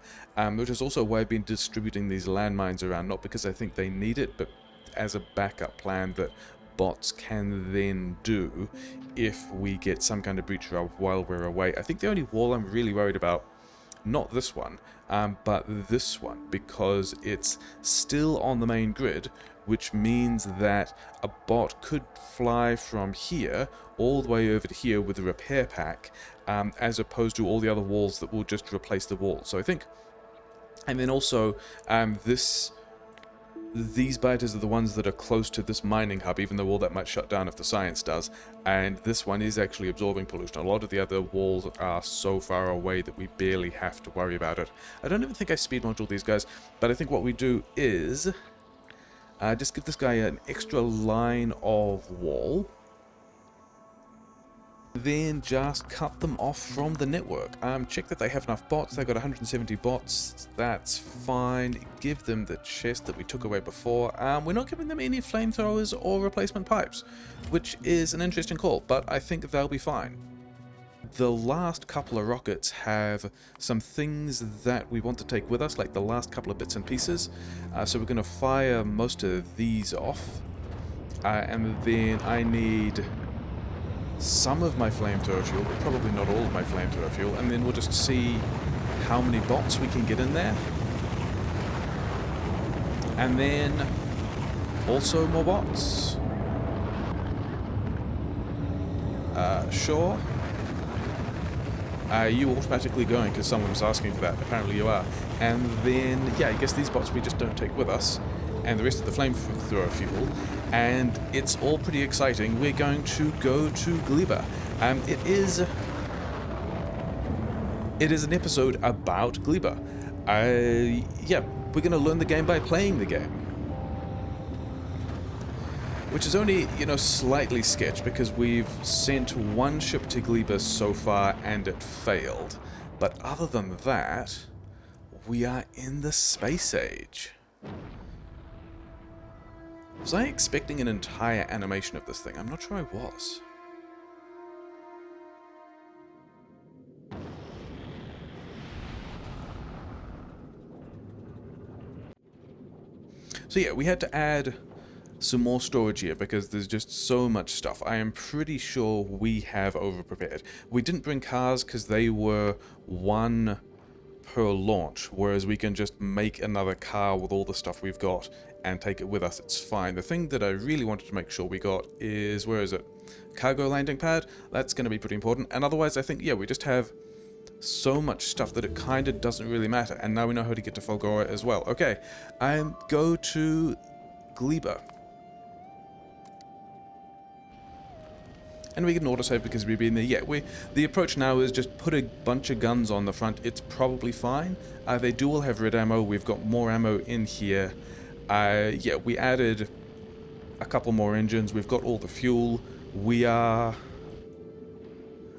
Which is also why I've been distributing these landmines around, not because I think they need it, but as a backup plan that bots can then do if we get some kind of breach while we're away. I think the only wall I'm really worried about, not this one, but this one, because it's still on the main grid, which means that a bot could fly from here all the way over to here with a repair pack, as opposed to all the other walls that will just replace the wall. So I think, and then also these biters are the ones that are close to this mining hub, even though all that might shut down if the science does, and this one is actually absorbing pollution. A lot of the other walls are so far away that we barely have to worry about it. I don't even think I speed module these guys, but I think what we do is just give this guy an extra line of wall, then just cut them off from the network. Check that they have enough bots. They've got 170 bots. That's fine. Give them the chest that we took away before. We're not giving them any flamethrowers or replacement pipes, which is an interesting call, but I think they'll be fine. The last couple of rockets have some things that we want to take with us, like the last couple of bits and pieces. So we're going to fire most of these off. And then I need some of my flamethrower fuel, but probably not all of my flamethrower fuel, and then we'll just see how many bots we can get in there. And then also more bots. Sure. You automatically going because someone was asking for that. Apparently you are. And then, yeah, I guess these bots we just don't take with us, and the rest of the flamethrower fuel. And it's all pretty exciting. We're going to go to Gleba. It is an episode about Gleba. Yeah, we're going to learn the game by playing the game. Which is only, slightly sketch because we've sent one ship to Gleba so far and it failed. But other than that, we are in the space age. Was I expecting an entire animation of this thing? I'm not sure I was. So yeah, we had to add some more storage here because there's just so much stuff. I am pretty sure we have over-prepared. We didn't bring cars because they were one per launch, whereas we can just make another car with all the stuff we've got and take it with us. It's fine. The thing that I really wanted to make sure we got is, where is it? Cargo landing pad. That's going to be pretty important. And otherwise, I think, yeah, we just have so much stuff that it kind of doesn't really matter. And now we know how to get to Fulgora as well. Okay, go to Gleba. And we get an autosave because we've been there. Yeah, the approach now is just put a bunch of guns on the front. It's probably fine. They do all have red ammo. We've got more ammo in here. Yeah, we added a couple more engines. We've got all the fuel. We are...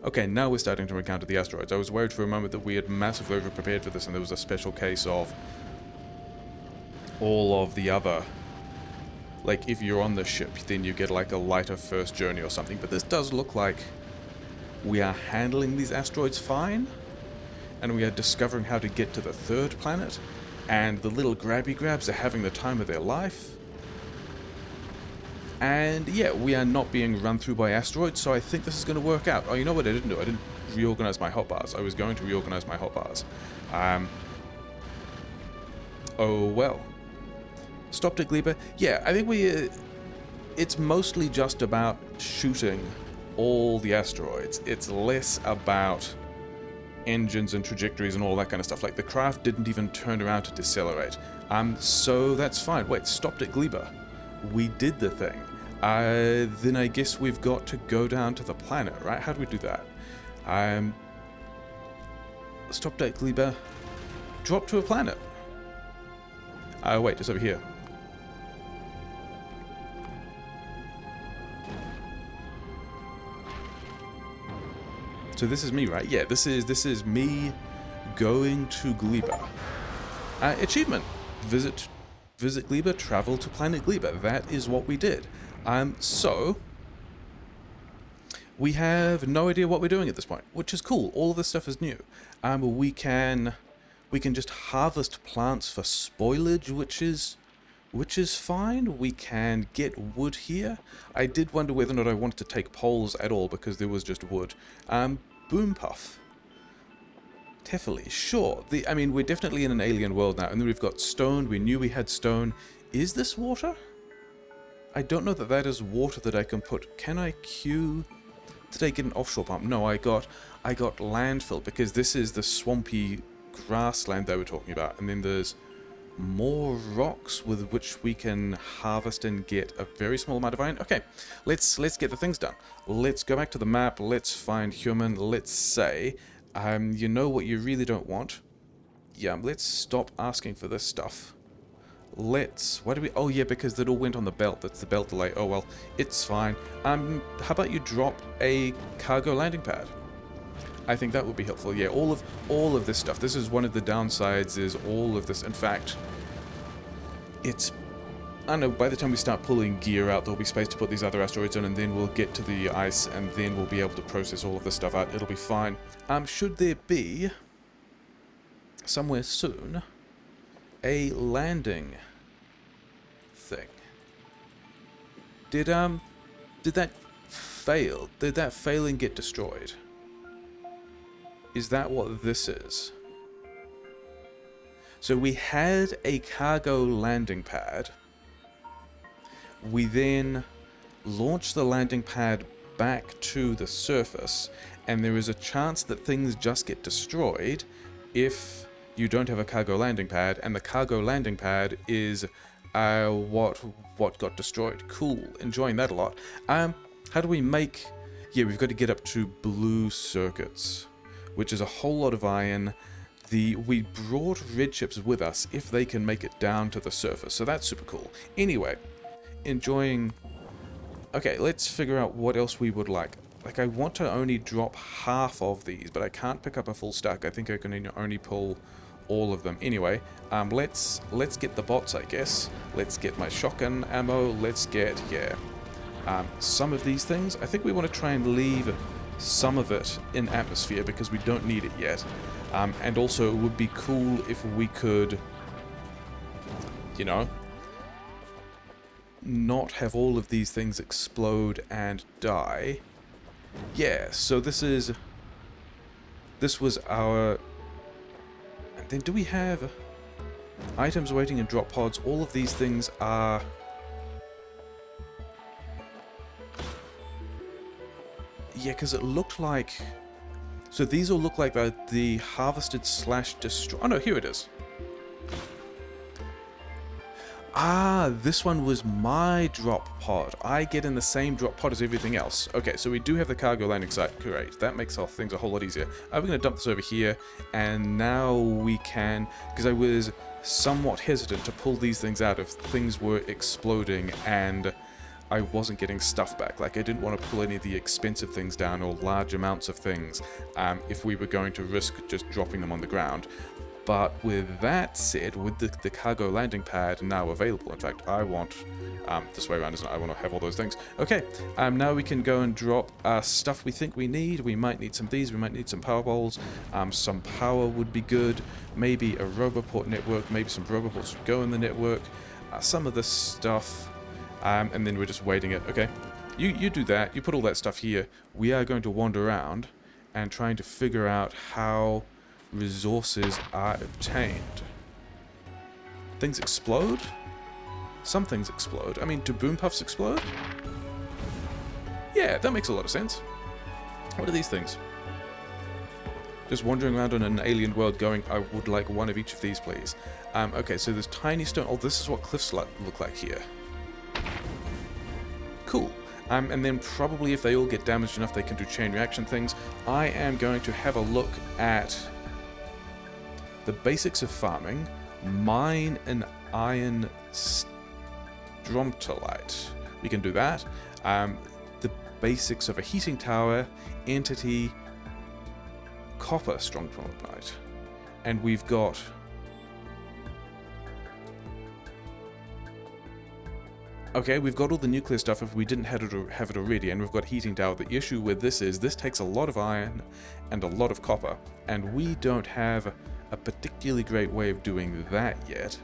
Okay, now we're starting to encounter the asteroids. I was worried for a moment that we had massively over-prepared for this and there was a special case of all of the other... Like, if you're on the ship, then you get like a lighter first journey or something. But this does look like we are handling these asteroids fine. And we are discovering how to get to the third planet. And the little grabby grabs are having the time of their life. And yeah, we are not being run through by asteroids, so I think this is going to work out. Oh, you know what I didn't do? I didn't reorganize my hotbars. I was going to reorganize my hotbars. Oh well. Stopped at Gleba. Yeah, I think it's mostly just about shooting all the asteroids. It's less about engines and trajectories and all that kind of stuff. Like, the craft didn't even turn around to decelerate. So that's fine. Wait, stopped at Gleba. We did the thing. Then I guess we've got to go down to the planet, right? How do we do that? Stopped at Gleba. Drop to a planet. Wait, it's over here. So this is me, right? Yeah, this is me going to Gleba. Achievement. Visit visit Gleba, travel to planet Gleba. That is what we did. So we have no idea what we're doing at this point, which is cool. All of this stuff is new. We can just harvest plants for spoilage, which is fine. We can get wood here. I did wonder whether or not I wanted to take poles at all because there was just wood. Boom puff. Tefali, sure. I mean, we're definitely in an alien world now, and then we've got stone. We knew we had stone. Is this water? I don't know that that is water that I can put. Can I queue? Did I get an offshore pump? No, I got landfill, because this is the swampy grassland they were talking about, and then there's more rocks with which we can harvest and get a very small amount of iron. Okay, let's get the things done. Let's go back to the map. Let's find human. Let's say, you know what you really don't want? Yeah, let's stop asking for this stuff. Why do we... Oh, yeah, because it all went on the belt. That's the belt delay. Oh, well, it's fine. How about you drop a cargo landing pad? I think that would be helpful. Yeah, all of this stuff. This is one of the downsides, is all of this. In fact, it's... I don't know, by the time we start pulling gear out, there'll be space to put these other asteroids on, and then we'll get to the ice, and then we'll be able to process all of this stuff out. It'll be fine. Should there be, somewhere soon, a landing thing? Did that fail? Did that fail and get destroyed? Is that what this is? So we had a cargo landing pad. We then launched the landing pad back to the surface, and there is a chance that things just get destroyed if you don't have a cargo landing pad, and the cargo landing pad is what got destroyed. Cool, enjoying that a lot. How do we make... Yeah, we've got to get up to blue circuits, which is a whole lot of iron. We brought red ships with us if they can make it down to the surface, so that's super cool. Anyway, enjoying... Okay, let's figure out what else we would like. Like, I want to only drop half of these, but I can't pick up a full stack. I think I can only pull all of them. Anyway, let's get the bots, I guess. Let's get my shotgun ammo. Let's get, yeah, some of these things. I think we want to try and leave some of it in atmosphere because we don't need it yet. And also, it would be cool if we could, you know, not have all of these things explode and die. Yeah, so this was our... And then do we have items waiting in drop pods? All of these things are... Yeah, because it looked like... So these all look like the harvested / destroy... Oh no, here it is. Ah, this one was my drop pod. I get in the same drop pod as everything else. Okay, so we do have the cargo landing site. Great. That makes our things a whole lot easier. We're going to dump this over here, and now we can... Because I was somewhat hesitant to pull these things out if things were exploding and I wasn't getting stuff back. Like, I didn't want to pull any of the expensive things down or large amounts of things if we were going to risk just dropping them on the ground. But with that said, with the cargo landing pad now available, in fact, I want, this way around, isn't it? I want to have all those things. Okay, now we can go and drop stuff we think we need. We might need some of these, we might need some power balls. Some power would be good. Maybe a roboport network, maybe some roboports would go in the network. Some of this stuff, and then we're just waiting it. Okay, you do that, you put all that stuff here. We are going to wander around and trying to figure out how resources are obtained. Things explode? Some things explode. I mean, do boom puffs explode? Yeah, that makes a lot of sense. What are these things? Just wandering around in an alien world going, I would like one of each of these, please. Okay, so there's tiny stone... Oh, this is what cliffs look like here. Cool. And then probably if they all get damaged enough, they can do chain reaction things. I am going to have a look at the basics of farming, mine an iron stromatolite. We can do that. The basics of a heating tower, entity, copper stromatolite. And we've got... Okay, we've got all the nuclear stuff if we didn't have it already, and we've got heating tower. The issue with this is this takes a lot of iron and a lot of copper, and we don't have a particularly great way of doing that yet.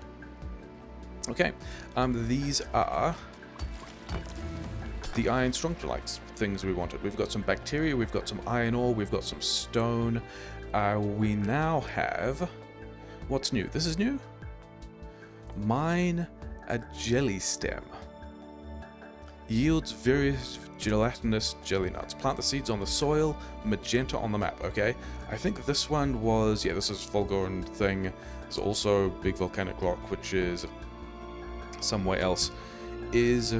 Okay, these are the iron stronglytes things we wanted. We've got some bacteria, we've got some iron ore, we've got some stone. We now have... What's new? This is new? Mine a jelly stem. Yields various gelatinous jelly nuts. Plant the seeds on the soil, magenta on the map, okay? I think this one was... Yeah, this is Volgoran thing. There's also big volcanic rock, which is somewhere else. Is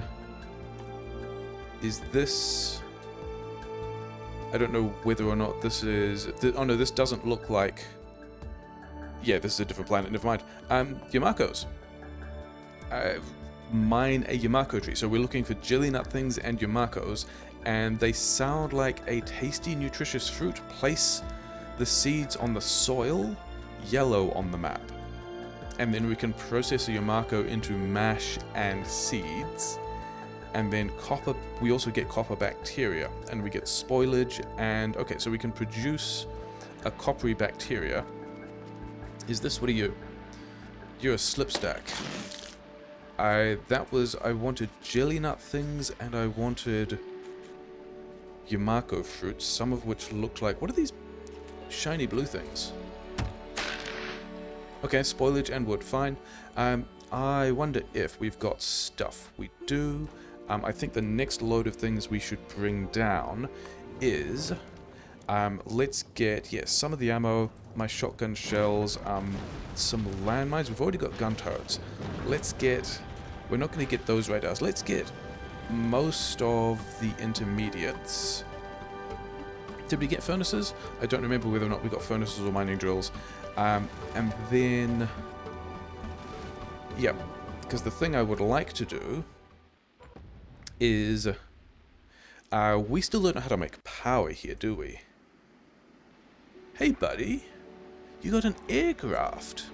this... I don't know whether or not this is... Oh no, this doesn't look like... Yeah, this is a different planet, never mind. Yumakos. Mine a yumako tree. So we're looking for jelly nut things and yumakos, and they sound like a tasty, nutritious fruit. Place the seeds on the soil, yellow on the map. And then we can process a yumako into mash and seeds. And then copper, we also get copper bacteria, and we get spoilage, and okay, so we can produce a coppery bacteria. Is this, what are you? You're a slipstack. I wanted jelly nut things, and I wanted yumako fruits, some of which look like, what are these shiny blue things? Okay, spoilage and wood, fine. I wonder if we've got stuff. We do. I think the next load of things we should bring down is, let's get, yes, some of the ammo, my shotgun shells, some landmines. We've already got gun turrets. Let's get, we're not going to get those right now. Let's get most of the intermediates. Did we get furnaces? I don't remember whether or not we got furnaces or mining drills. And then, yeah, because the thing I would like to do is, we still don't know how to make power here, do we? Hey, buddy, you got an aircraft.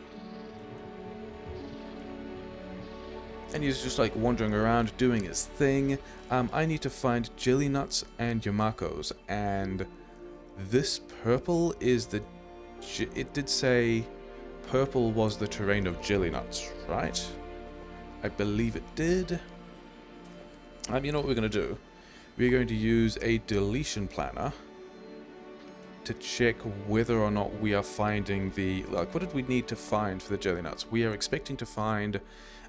And he's just like wandering around doing his thing. I need to find jelly nuts and yumakos, and this purple is the... It did say purple was the terrain of jelly nuts, right? I believe it did. You know what we're going to do? We're going to use a deletion planner to check whether or not we are finding the... Like, what did we need to find for the jelly nuts? We are expecting to find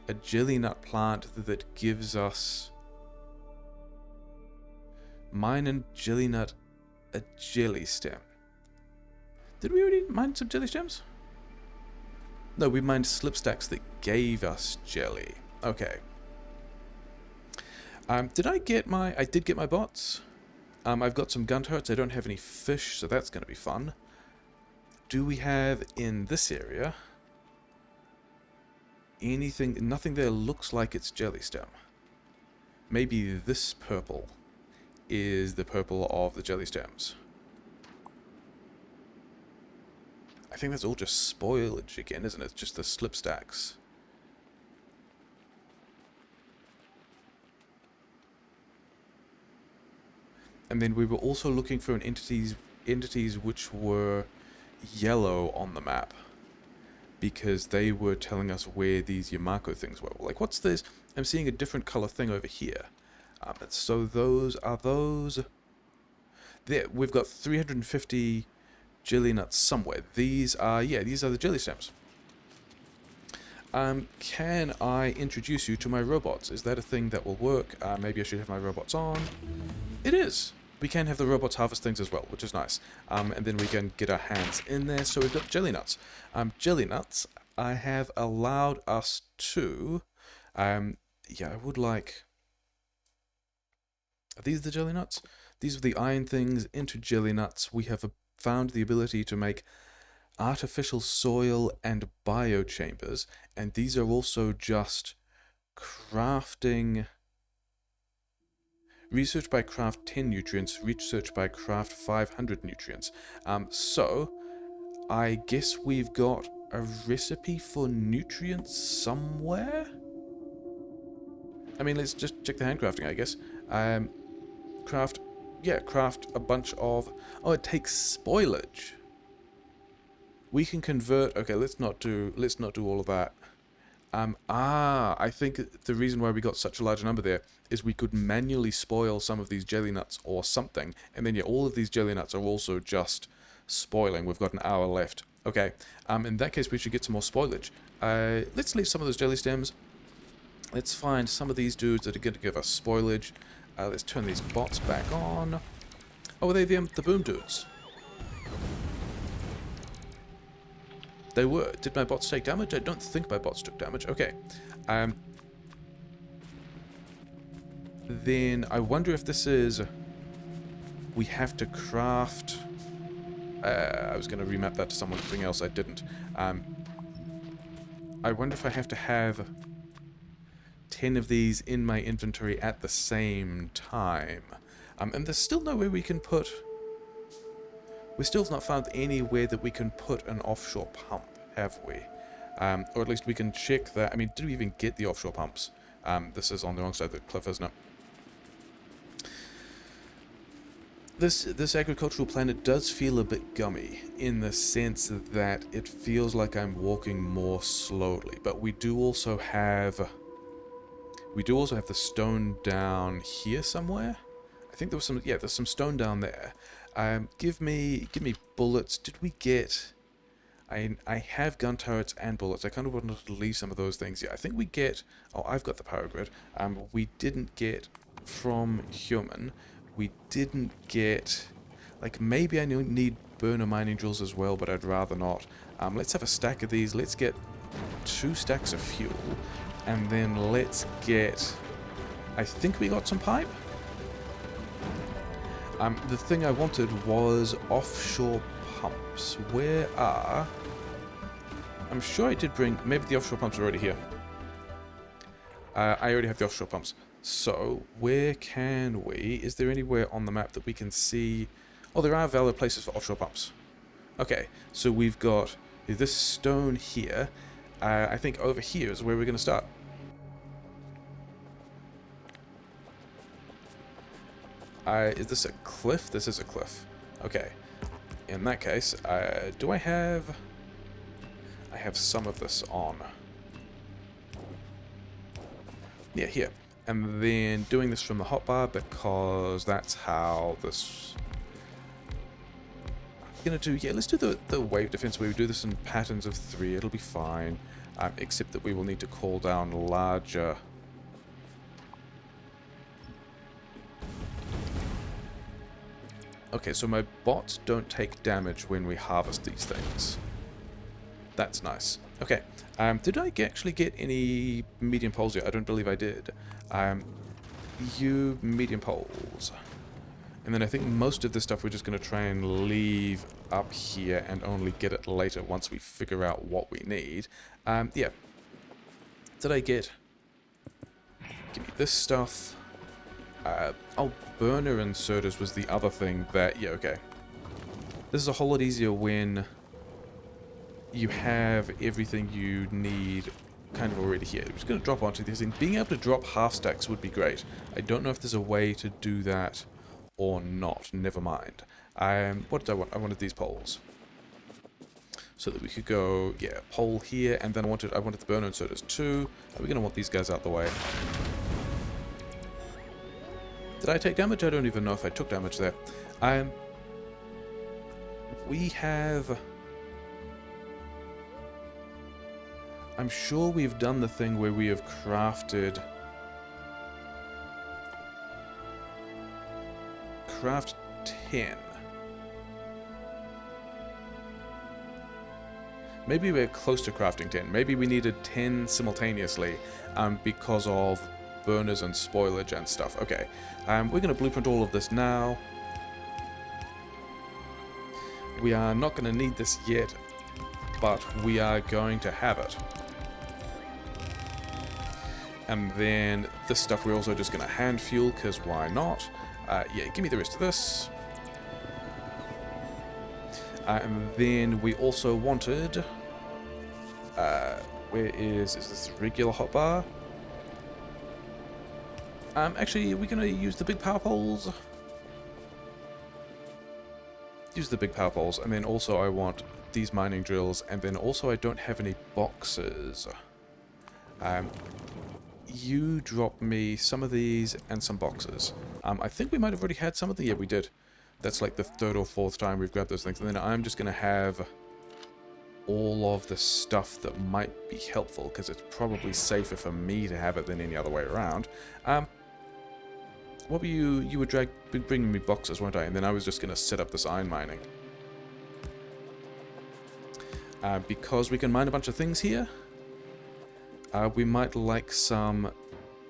a jelly nut plant that gives us... Mine and jelly nut a jelly stem. Did we already mine some jelly stems? No, we mined slipstacks that gave us jelly. Okay. Did I get my... I did get my bots. I've got some gun turrets. I don't have any fish, so that's going to be fun. Do we have in this area anything... Nothing there looks like it's jelly stem. Maybe this purple is the purple of the jelly stems. I think that's all just spoilage again, isn't it? Just the slipstacks. And then we were also looking for entities which were yellow on the map, because they were telling us where these yumako things were. Like, what's this? I'm seeing a different color thing over here. So those are those. There, we've got 350 jelly nuts somewhere. These are, yeah, these are the jelly stems. Can I introduce you to my robots? Is that a thing that will work? Maybe I should have my robots on. It is. We can have the robots harvest things as well, which is nice. And then we can get our hands in there. So we've got jelly nuts. Jelly nuts, I have allowed us to... yeah, I would like... Are these the jelly nuts? These are the iron things into jelly nuts. We have found the ability to make artificial soil and biochambers, and these are also just crafting... Research by craft 10 nutrients, research by craft 500 nutrients. So, I guess we've got a recipe for nutrients somewhere? I mean, let's just check the handcrafting, I guess. Craft, yeah, craft a bunch of... Oh, it takes spoilage. We can convert... Okay, let's not do all of that. I think the reason why we got such a large number there is we could manually spoil some of these jelly nuts or something, and then yeah, all of these jelly nuts are also just spoiling. We've got an hour left. Okay, in that case we should get some more spoilage. Let's leave some of those jelly stems. Let's find some of these dudes that are going to give us spoilage. Let's turn these bots back on. Oh, are they the boom dudes? They were. Did my bots take damage? I don't think my bots took damage. Okay. Then I wonder if this is... We have to craft... I was going to remap that to something else. I didn't. I wonder if I have to have 10 of these in my inventory at the same time. And there's still nowhere we can put... We still have not found anywhere that we can put an offshore pump, have we? Or at least we can check that. I mean, did we even get the offshore pumps? This is on the wrong side of the cliff, isn't it? This agricultural planet does feel a bit gummy, in the sense that it feels like I'm walking more slowly. But we do also have the stone down here somewhere. I think there was some. Yeah, there's some stone down there. Give me bullets. Did we get... I have gun turrets and bullets. I kind of wanted to leave some of those things. Yeah, I think we get... Oh, I've got the power grid. We didn't get from human. We didn't get... Like, maybe I need burner mining drills as well, but I'd rather not. Let's have a stack of these. Let's get 2 stacks of fuel. And then let's get... I think we got some pipe. The thing I wanted was offshore pumps. Where are... I'm sure I did bring... Maybe the offshore pumps are already here. I already have the offshore pumps. So, where can we... Is there anywhere on the map that we can see... Oh, there are valid places for offshore pumps. Okay, so we've got this stone here. I think over here is where we're going to start. Is this a cliff? This is a cliff. Okay. In that case, do I have... I have some of this on. Yeah, here. And then doing this from the hotbar because that's how this... I'm gonna do... Yeah, let's do the wave defense where we do this in patterns of 3. It'll be fine. Except that we will need to call down larger... Okay, so my bots don't take damage when we harvest these things. That's nice. Okay, did I actually get any medium poles yet? I don't believe I did. You medium poles. And then I think most of this stuff we're just going to try and leave up here and only get it later once we figure out what we need. Yeah. Did I get... Give me this stuff. Oh, burner inserters was the other thing that... Yeah, okay. This is a whole lot easier when you have everything you need kind of already here. I'm just going to drop onto this, and being able to drop half stacks would be great. I don't know if there's a way to do that or not. Never mind. What did I want? I wanted these poles. So that we could go, yeah, pole here, and then I wanted the burner inserters too. Are we going to want these guys out the way? Did I take damage? I don't even know if I took damage there. We have... I'm sure we've done the thing where we have crafted... Craft 10. Maybe we're close to crafting 10. Maybe we needed 10 simultaneously because of burners and spoilage and stuff. Okay, we're going to blueprint all of this now. We are not going to need this yet, but we are going to have it. And then this stuff we're also just going to hand fuel, because why not? Yeah, give me the rest of this. And then we also wanted... where is this regular hotbar? Actually, are we going to use the big power poles? Use the big power poles, and then also I want these mining drills, and then also I don't have any boxes. You drop me some of these and some boxes. I think we might have already had some of the... Yeah, we did. That's like the third or fourth time we've grabbed those things, and then I'm just going to have all of the stuff that might be helpful, because it's probably safer for me to have it than any other way around. What were you... You were bringing me boxes, weren't I? And then I was just going to set up this iron mining. Because we can mine a bunch of things here, we might like some...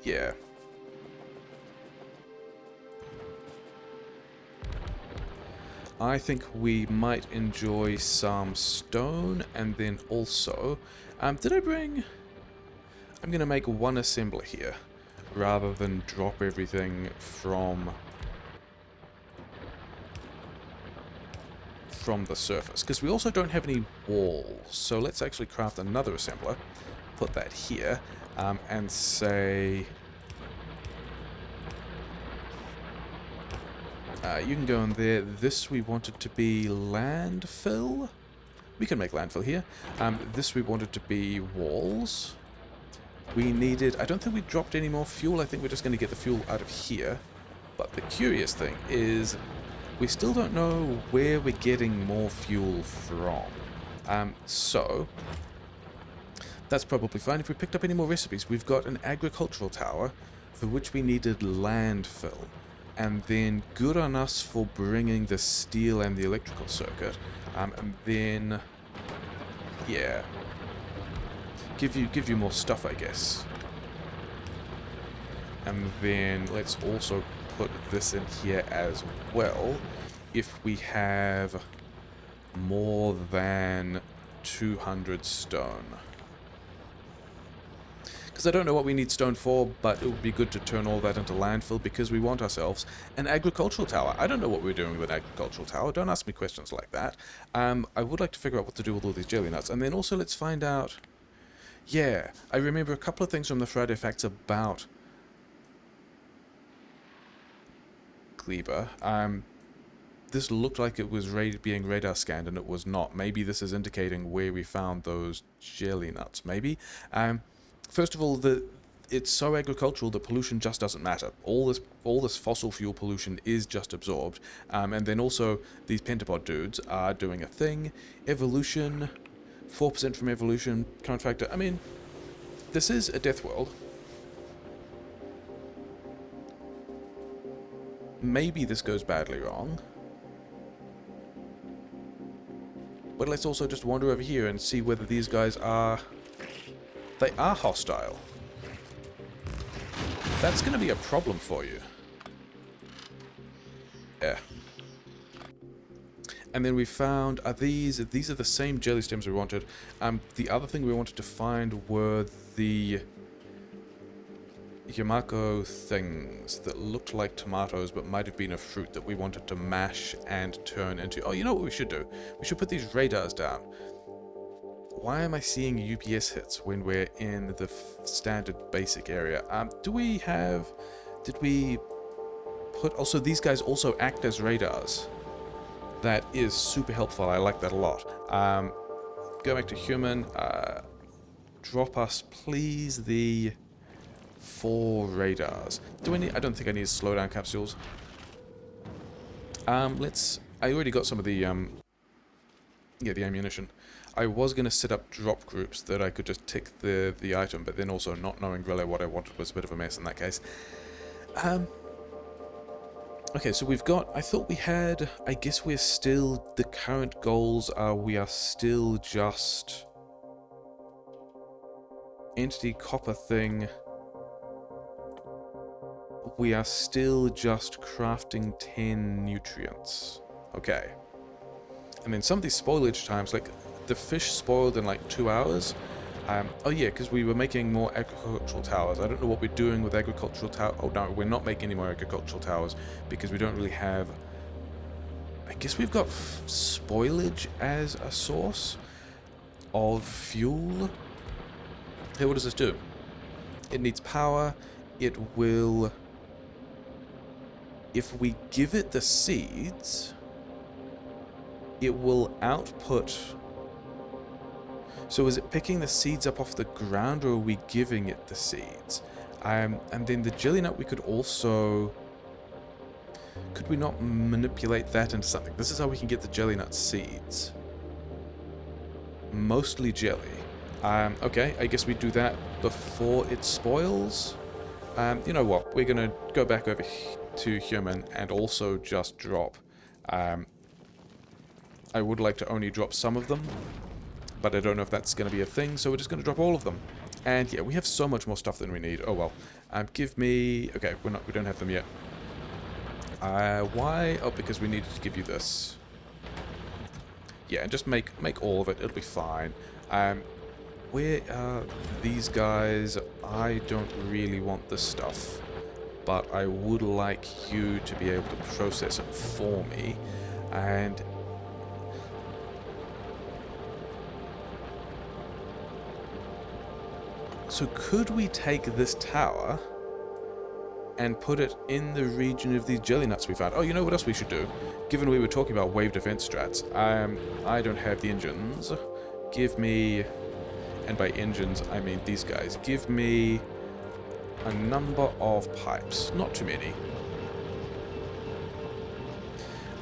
Yeah. I think we might enjoy some stone, and then also... did I bring... I'm going to make one assembler here, rather than drop everything from the surface. Because we also don't have any walls, so let's actually craft another assembler, put that here, and say... you can go in there. This we wanted to be landfill. We can make landfill here. This we wanted to be walls. We needed... I don't think we dropped any more fuel. I think we're just going to get the fuel out of here. But the curious thing is we still don't know where we're getting more fuel from. So that's probably fine. If we picked up any more recipes, we've got an agricultural tower for which we needed landfill. And then good on us for bringing the steel and the electrical circuit. And then, yeah, give you more stuff, I guess. And then let's also put this in here as well. If we have more than 200 stone. Because I don't know what we need stone for, but it would be good to turn all that into landfill because we want ourselves an agricultural tower. I don't know what we're doing with an agricultural tower. Don't ask me questions like that. I would like to figure out what to do with all these jelly nuts. And then also let's find out... Yeah, I remember a couple of things from the Friday Facts about Gleba. This looked like it was being radar scanned, and it was not. Maybe this is indicating where we found those jelly nuts. Maybe. First of all, it's so agricultural that pollution just doesn't matter. All this fossil fuel pollution is just absorbed. And then also, these pentapod dudes are doing a thing. Evolution, 4% from evolution, current factor. I mean, this is a Deathworld. Maybe this goes badly wrong. But let's also just wander over here and see whether these guys are... They are hostile. That's going to be a problem for you. Yeah. And then we found... These are the same jelly stems we wanted. The other thing we wanted to find were the yumako things that looked like tomatoes but might have been a fruit that we wanted to mash and turn into... Oh, you know what we should do? We should put these radars down. Why am I seeing UPS hits when we're in the standard basic area? Did we put... Also, these guys also act as radars. That is super helpful. I like that a lot. Go back to human. Drop us, please, the 4 radars. I don't think I need slowdown capsules. I already got some of the, the ammunition. I was going to set up drop groups that I could just tick the item, but then also not knowing really what I wanted was a bit of a mess in that case. Okay, so we've got... I thought we had... I guess we're still... The current goals are we are still just... Entity copper thing. We are still just crafting 10 nutrients. Okay. And then some of these spoilage times, like... The fish spoiled in like 2 hours. Oh yeah, because we were making more agricultural towers. I don't know what we're doing with agricultural towers. Oh no, we're not making any more agricultural towers because we don't really have... I guess we've got spoilage as a source of fuel. Hey, what does this do? It needs power. It will if we give it the seeds, it will output... So is it picking the seeds up off the ground, or are we giving it the seeds? And then the jelly nut, we could also... Could we not manipulate that into something? This is how we can get the jelly nut seeds. Mostly jelly. Okay, I guess we do that before it spoils. You know what? We're going to go back over to human and also just drop. I would like to only drop some of them, but I don't know if that's going to be a thing, so we're just going to drop all of them. And yeah, we have so much more stuff than we need. Oh well. Give me... Okay, we don't have them yet. Why? Oh, because we needed to give you this. Yeah, and just make all of it. It'll be fine. Where are these guys? I don't really want this stuff, but I would like you to be able to process it for me. And so could we take this tower and put it in the region of these jelly nuts we found? Oh, you know what else we should do? Given we were talking about wave defense strats, I don't have the engines. Give me, and by engines I mean these guys, give me a number of pipes. Not too many.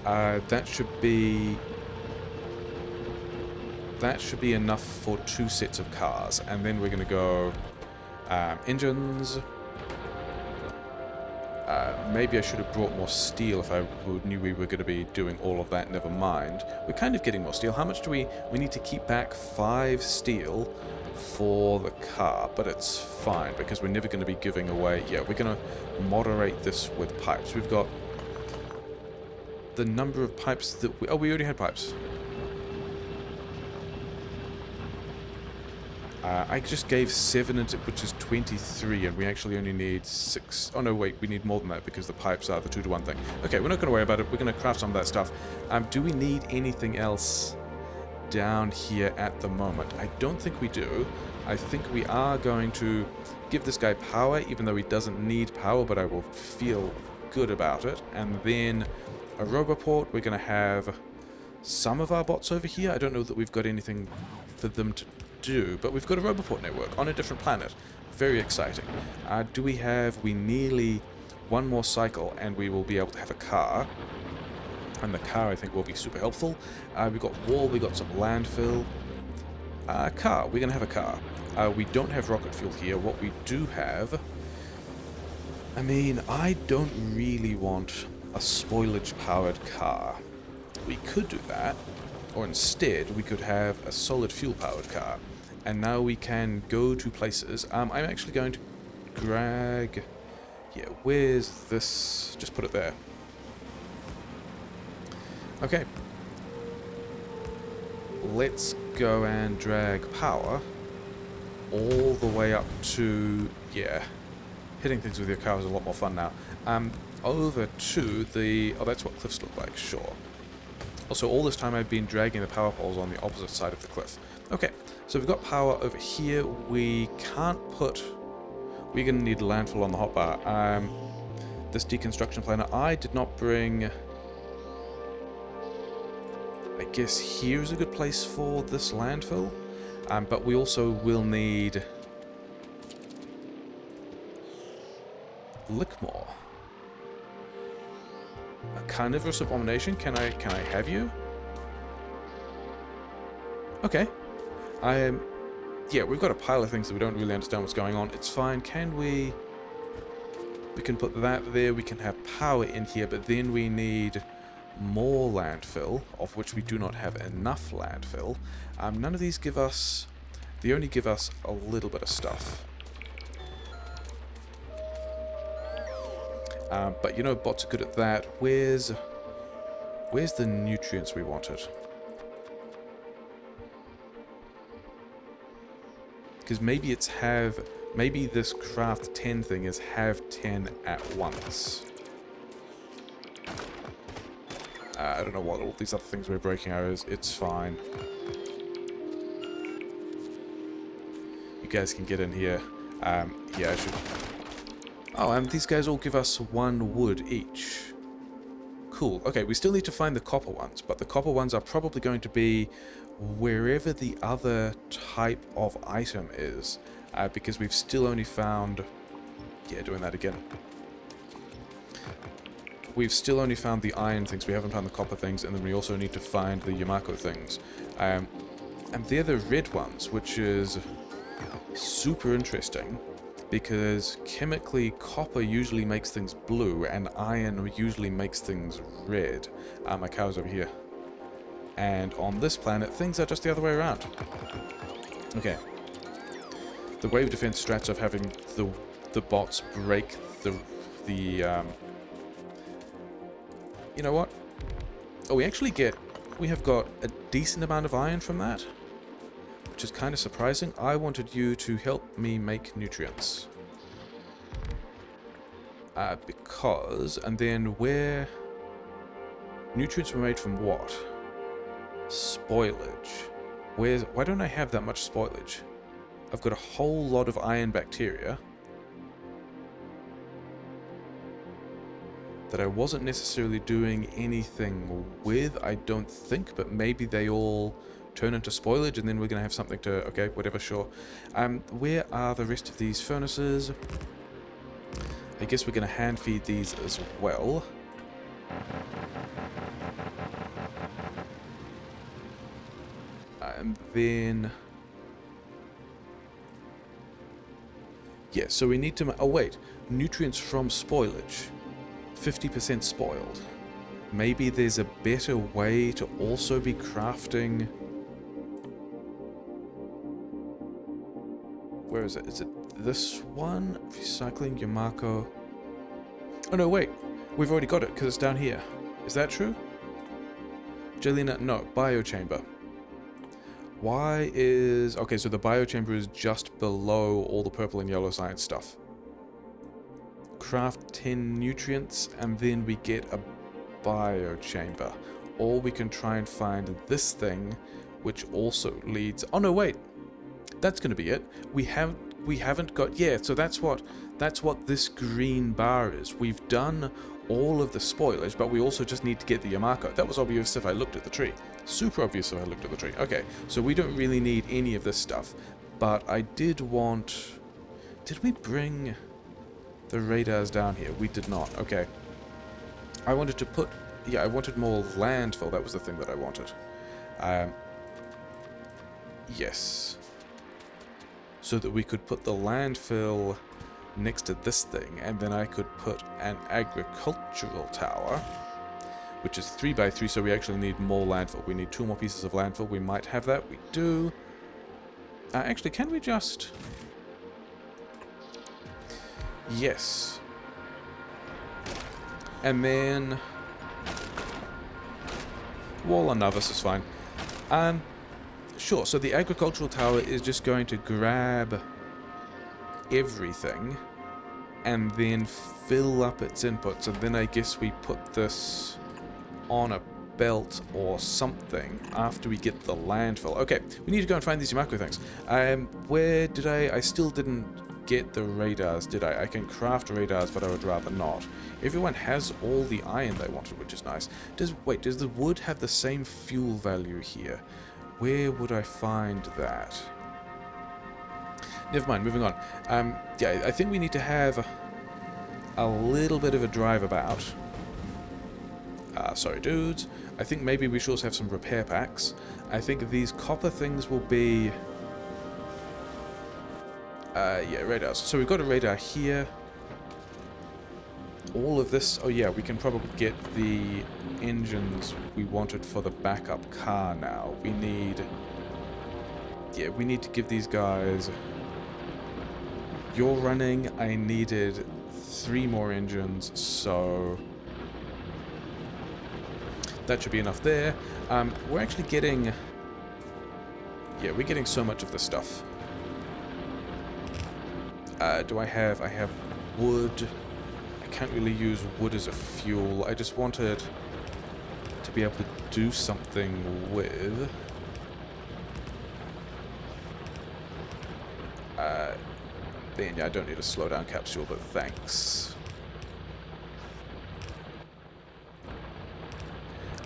That should be enough for 2 sets of cars, and then we're going to go engines. Maybe I should have brought more steel if I knew we were going to be doing all of that. Never mind. We're kind of getting more steel. How much do we need to keep back? 5 steel for the car, but it's fine because we're never going to be giving away. Yeah, we're going to moderate this with pipes. We've got the number of pipes that we... Oh, we already had pipes. I just gave 7, which is 23, and we actually only need 6. Oh no, wait, we need more than that because the pipes are the 2-to-1 thing. Okay, we're not going to worry about it. We're going to craft some of that stuff. Do we need anything else down here at the moment? I don't think we do. I think we are going to give this guy power, even though he doesn't need power, but I will feel good about it. And then a roboport. We're going to have some of our bots over here. I don't know that we've got anything for them to do, but we've got a roboport network on a different planet. Very exciting. We nearly one more cycle and we will be able to have a car, and the car I think will be super helpful. We've got wall, we got some landfill. Car, we're gonna have a car. We don't have rocket fuel here. What we do have, I mean, I don't really want a spoilage powered car. We could do that, or instead we could have a solid fuel powered car. And now we can go to places. I'm actually going to drag... Yeah, where's this? Just put it there. Okay. Let's go and drag power all the way up to... Yeah. Hitting things with your car is a lot more fun now. Over to the... Oh, that's what cliffs look like, sure. Also, all this time I've been dragging the power poles on the opposite side of the cliff. Okay, so we've got power over here. We can't put... We're going to need a landfill on the hotbar. This deconstruction planner, I did not bring... I guess here's a good place for this landfill. But we also will need... Lickmore. A carnivorous abomination? Can I have you? Okay. Yeah, we've got a pile of things that we don't really understand what's going on. It's fine. Can we... We can put that there. We can have power in here, but then we need more landfill, of which we do not have enough landfill. None of these give us... They only give us a little bit of stuff. But you know, bots are good at that. Where's the nutrients we wanted? Because maybe it's maybe this craft 10 thing is have 10 at once. I don't know what all these other things we're breaking are. It's fine. You guys can get in here. Yeah, I should... Oh, and these guys all give us 1 wood each. cool. Okay, we still need to find the copper ones, but the copper ones are probably going to be wherever the other type of item is, because we've still only found... Yeah, doing that again. We've still only found the iron things, we haven't found the copper things, and then we also need to find the yumako things. And they're the red ones, which is super interesting, because chemically copper usually makes things blue, and iron usually makes things red. My cow's over here. And on this planet, things are just the other way around. Okay. The wave defense strats of having the bots break the you know what? Oh, we have got a decent amount of iron from that, which is kind of surprising. I wanted you to help me make nutrients. Because, and then where... Nutrients were made from what? Spoilage. Why don't I have that much spoilage? I've got a whole lot of iron bacteria that I wasn't necessarily doing anything with, I don't think, but maybe they all turn into spoilage and then we're going to have something to... Okay, whatever, sure. Where are the rest of these furnaces? I guess we're going to hand feed these as well. And then... Yeah, so we need to... Oh, wait. Nutrients from spoilage. 50% spoiled. Maybe there's a better way to also be crafting... Where is it? Is it this one? Recycling Yumako. Oh no, wait. We've already got it because it's down here. Is that true? Jelly nut? No. Biochamber. Why is... Okay, so the biochamber is just below all the purple and yellow science stuff. Craft 10 nutrients and then we get a biochamber. Or we can try and find this thing, which also leads... Oh no, wait. That's going to be it. We haven't got... Yeah, so that's what this green bar is. We've done all of the spoilage, but we also just need to get the yumako. That was obvious if I looked at the tree. Super obvious if I looked at the tree. Okay, so we don't really need any of this stuff. But I did want... Did we bring the radars down here? We did not. Okay. I wanted to put... Yeah, I wanted more landfill. That was the thing that I wanted. Yes. So that we could put the landfill next to this thing, and then I could put an agricultural tower, which is 3x3, so we actually need more landfill. We need 2 more pieces of landfill. We might have that. We do. Actually, can we just... Yes. And then... Wall on Navis is fine. Sure, so the agricultural tower is just going to grab everything and then fill up its inputs, and then I guess we put this on a belt or something after we get the landfill. Okay, we need to go and find these Yumako things. Where did I still didn't get the radars, did I? I can craft radars, but I would rather not. Everyone has all the iron they wanted, which is nice. Does the wood have the same fuel value here? Where would I find that? Never mind, moving on. Yeah, I think we need to have a little bit of a drive about. Sorry, dudes. I think maybe we should also have some repair packs. I think these copper things will be... yeah, radars. So we've got a radar here. All of this... Oh yeah, we can probably get the engines we wanted for the backup car now. We need... Yeah, we need to give these guys... You're running. I needed 3 more engines, so... That should be enough there. We're actually getting... Yeah, we're getting so much of this stuff. Do I have... I have wood... Can't really use wood as a fuel. I just wanted to be able to do something with... Then, yeah, I don't need a slowdown capsule, but thanks.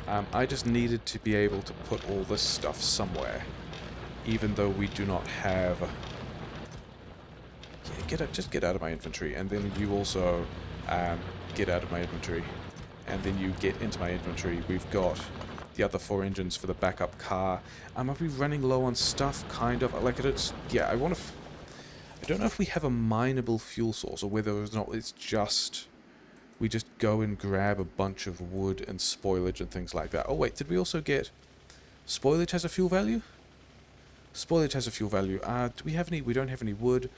I just needed to be able to put all this stuff somewhere, even though we do not have... Yeah, just get out of my inventory, and then you also get out of my inventory, and then you get into my inventory. We've got the other 4 engines for the backup car. Are we running low on stuff? Kind of. Like, it's... Yeah, I want to... I don't know if we have a mineable fuel source, or whether or not it's just... We just go and grab a bunch of wood and spoilage and things like that. Oh, wait, did we also get... Spoilage has a fuel value? Spoilage has a fuel value. Do we have any... We don't have any wood.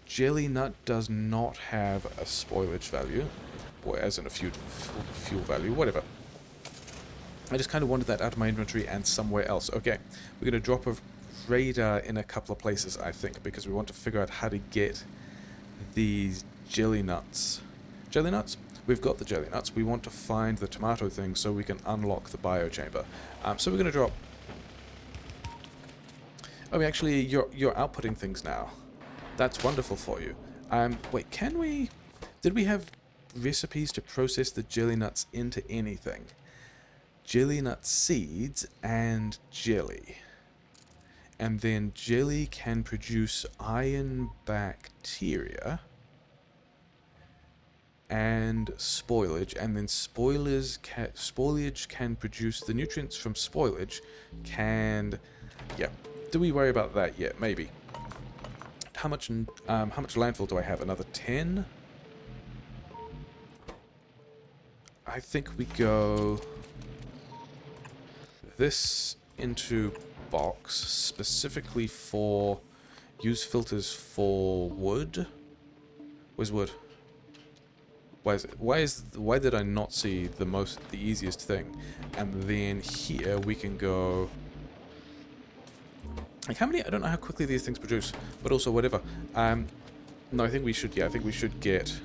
Jelly nut does not have a spoilage value. Or as in a fuel value, whatever. I just kind of wanted that out of my inventory and somewhere else. Okay, we're going to drop a radar in a couple of places, I think, because we want to figure out how to get these jelly nuts. Jelly nuts? We've got the jelly nuts. We want to find the tomato thing so we can unlock the biochamber. So we're going to drop... Oh, actually, you're outputting things now. That's wonderful for you. Wait, can we... Did we have recipes to process the jelly nuts into anything? Jelly nut seeds and jelly. And then jelly can produce iron bacteria and spoilage, and then spoilage can produce the nutrients from spoilage. Yeah, do we worry about that yet? Maybe. How much landfill do I have? Another 10? I think we go this into box specifically for use filters for wood. Where's wood? Why did I not see the easiest thing? And then here we can go... Like how many? I don't know how quickly these things produce, but also whatever. No, I think we should. Yeah, I think we should get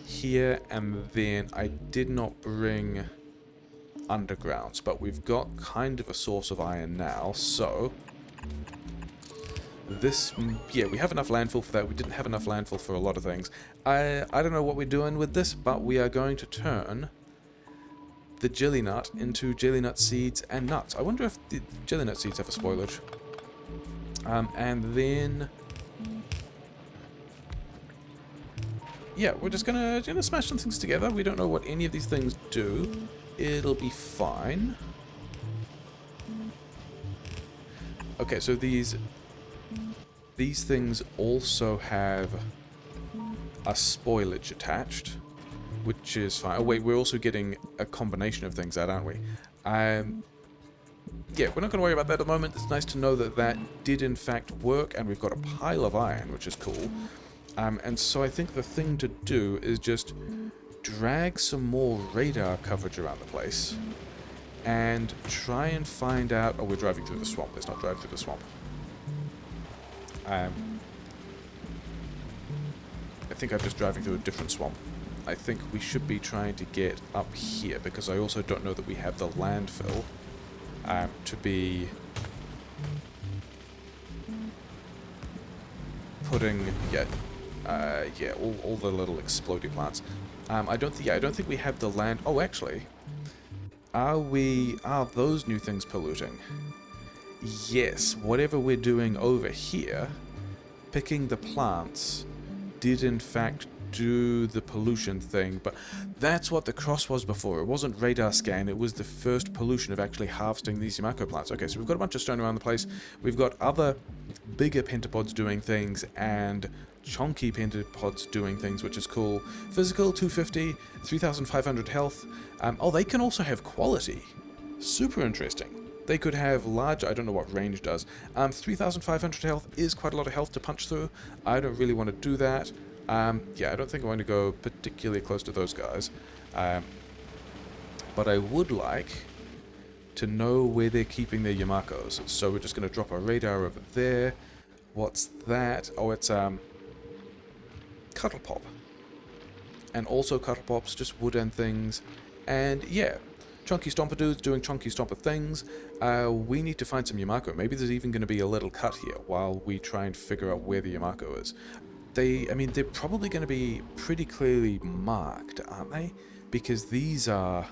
here, and then I did not bring undergrounds, but we've got kind of a source of iron now, so this, yeah, we have enough landfill for that. We didn't have enough landfill for a lot of things. I don't know what we're doing with this, but we are going to turn the jelly nut into jelly nut seeds and nuts. I wonder if the jelly nut seeds have a spoilage. And then... Yeah, we're just gonna smash some things together. We don't know what any of these things do. It'll be fine. Okay, so these things also have a spoilage attached, which is fine. Oh wait, we're also getting a combination of things out, aren't we? Yeah, we're not going to worry about that at the moment. It's nice to know that that did in fact work, and we've got a pile of iron, which is cool. And so I think the thing to do is just drag some more radar coverage around the place and try and find out... Oh, we're driving through the swamp. Let's not drive through the swamp. I think I'm just driving through a different swamp. I think we should be trying to get up here, because I also don't know that we have the landfill to be putting... Yeah, all the little exploding plants. I don't think we have the land... Oh, actually, are those new things polluting? Yes, whatever we're doing over here, picking the plants, did in fact do the pollution thing, but that's what the cross was before. It wasn't radar scan, it was the first pollution of actually harvesting these yumako plants. Okay, so we've got a bunch of stone around the place. We've got other bigger pentapods doing things, and chonky pentapods doing things, which is cool. Physical, 250, 3,500 health. Oh, they can also have quality. Super interesting. They could have large... I don't know what range does. 3,500 health is quite a lot of health to punch through. I don't really want to do that. Yeah, I don't think I'm going to go particularly close to those guys. But I would like to know where they're keeping their yumakos. So we're just going to drop a radar over there. What's that? Oh, it's Cuttle Pop. And also Cuttle Pops, just wood and things. And yeah, Chunky Stomper Dude's doing Chunky Stomper things. We need to find some Yumako. Maybe there's even going to be a little cut here while we try and figure out where the Yumako is. I mean, they're probably going to be pretty clearly marked, aren't they? because these are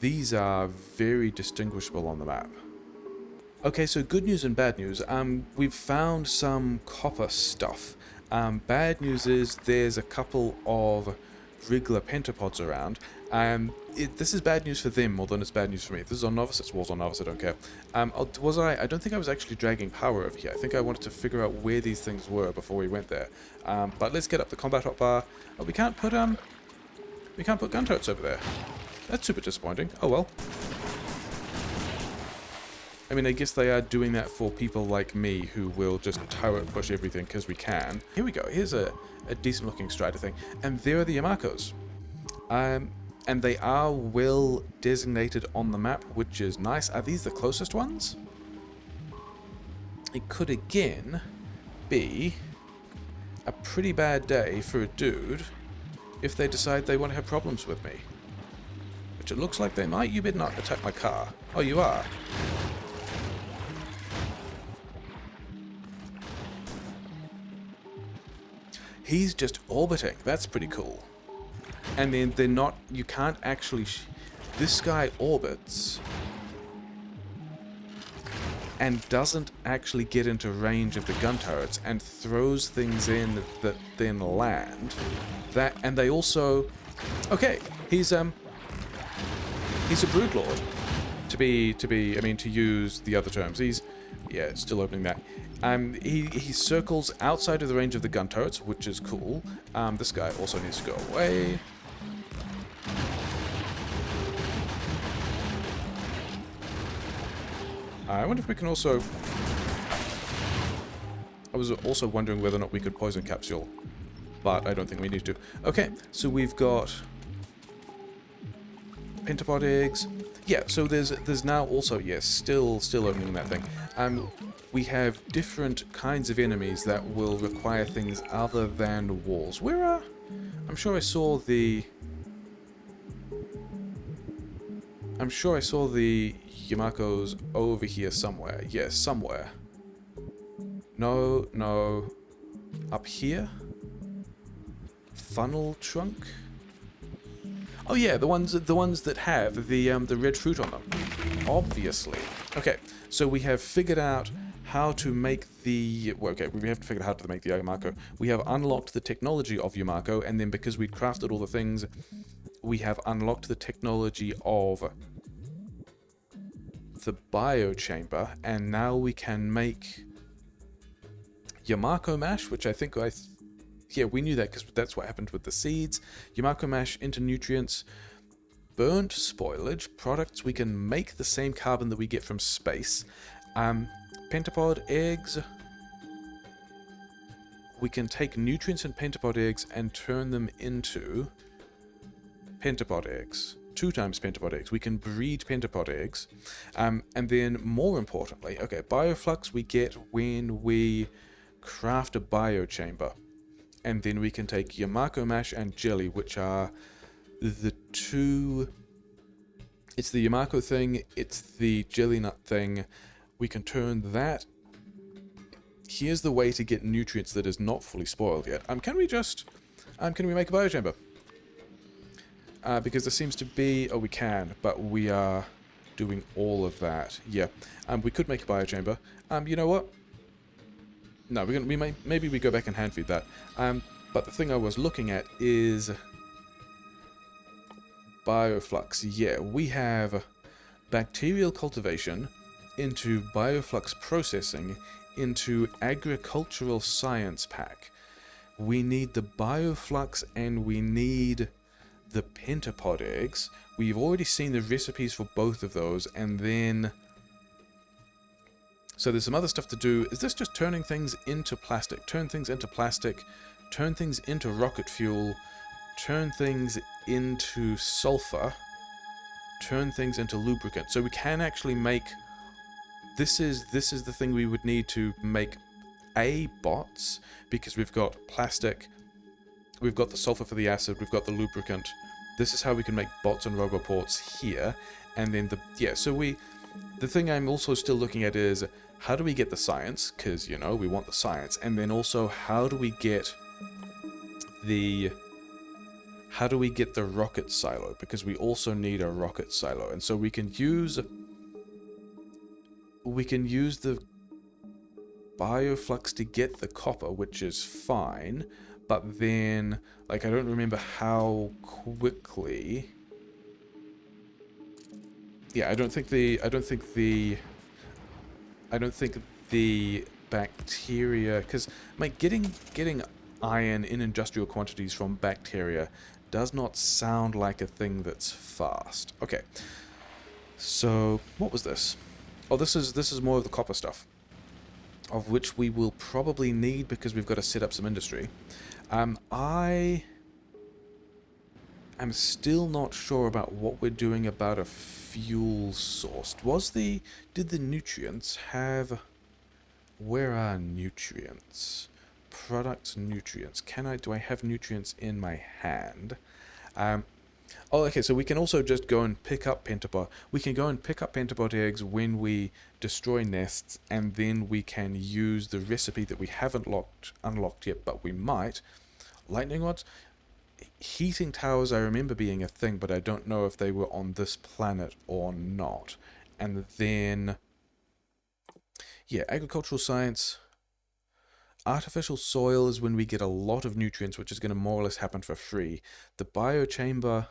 very distinguishable on the map. Okay, so good news and bad news. We've found some copper stuff. Bad news is there's a couple of regular pentapods around. This is bad news for them more than it's bad news for me. This is on Novice, it's Wars on Novice, I don't care. I don't think I was actually dragging power over here. I think I wanted to figure out where these things were before we went there. But let's get up the combat hotbar. Oh, we can't put gun turrets over there. That's super disappointing. Oh well. I mean, I guess they are doing that for people like me who will just turret push everything because we can. Here we go. Here's a decent looking strider thing. And there are the yumakos. And they are well designated on the map, which is nice. Are these the closest ones? It could again be a pretty bad day for a dude if they decide they want to have problems with me. Which it looks like they might. You better not attack my car. Oh, you are. He's just orbiting. That's pretty cool. And then they're not... You can't actually... This guy orbits and doesn't actually get into range of the gun turrets and throws things in that then land. And they also... Okay, he's a broodlord. To use the other terms. Yeah, still opening that. He circles outside of the range of the gun turrets, which is cool. This guy also needs to go away. I wonder if we can also... I was also wondering whether or not we could poison capsule, but I don't think we need to. Okay, so we've got pentapod eggs. Yeah, so there's now also, yes, still opening that thing. We have different kinds of enemies that will require things other than walls. Where are... I'm sure I saw the yumakos over here somewhere. Yes, somewhere. No. Up here? Funnel trunk? Oh yeah, the ones that have the red fruit on them. Obviously. Okay, so we have figured out how to make the... Well, okay, we have to figure out how to make the yumako. We have unlocked the technology of yumako, and then because we'd crafted all the things, we have unlocked the technology of the biochamber, and now we can make yumako mash, which I think yeah, we knew that because that's what happened with the seeds. Yumako mash into nutrients. Burnt spoilage. Products we can make the same carbon that we get from space. Pentapod eggs. We can take nutrients in pentapod eggs and turn them into pentapod eggs. 2 times pentapod eggs. We can breed pentapod eggs. And then, more importantly, okay, bioflux we get when we craft a biochamber. And then we can take yumako mash and jelly, which are the two... It's the yumako thing, it's the jelly nut thing. We can turn that... Here's the way to get nutrients that is not fully spoiled yet. Can we make a biochamber? Because there seems to be... Oh, we can, but we are doing all of that. Yeah, we could make a biochamber. You know what? No, maybe we go back and hand feed that. But the thing I was looking at is bioflux. Yeah, we have bacterial cultivation into bioflux processing into agricultural science pack. We need the bioflux and we need the pentapod eggs. We've already seen the recipes for both of those, and then... So there's some other stuff to do. Is this just turning things into plastic? Turn things into plastic, turn things into rocket fuel, turn things into sulfur, turn things into lubricant. So we can actually make... This is the thing we would need to make bots, because we've got plastic, we've got the sulfur for the acid, we've got the lubricant. This is how we can make bots and roboports here. And then the thing I'm also still looking at is, how do we get the science? Because, you know, we want the science. And then also, how do we get the how do we get the rocket silo? Because we also need a rocket silo. And so we can use the bioflux to get the copper, which is fine, but then, like, I don't remember how quickly. Yeah, I don't think the bacteria, because like getting iron in industrial quantities from bacteria does not sound like a thing that's fast. Okay, so what was this? Oh, this is more of the copper stuff, of which we will probably need because we've got to set up some industry. I am still not sure about what we're doing about a fuel source. Did the nutrients have... Where are nutrients? Products, nutrients. Do I have nutrients in my hand? Oh, okay, so we can also just go and pick up pentapod. We can go and pick up pentapod eggs when we destroy nests, and then we can use the recipe that we haven't unlocked yet, but we might. Lightning rods? Heating towers I remember being a thing, but I don't know if they were on this planet or not. And then... yeah, agricultural science. Artificial soil is when we get a lot of nutrients, which is going to more or less happen for free. The biochamber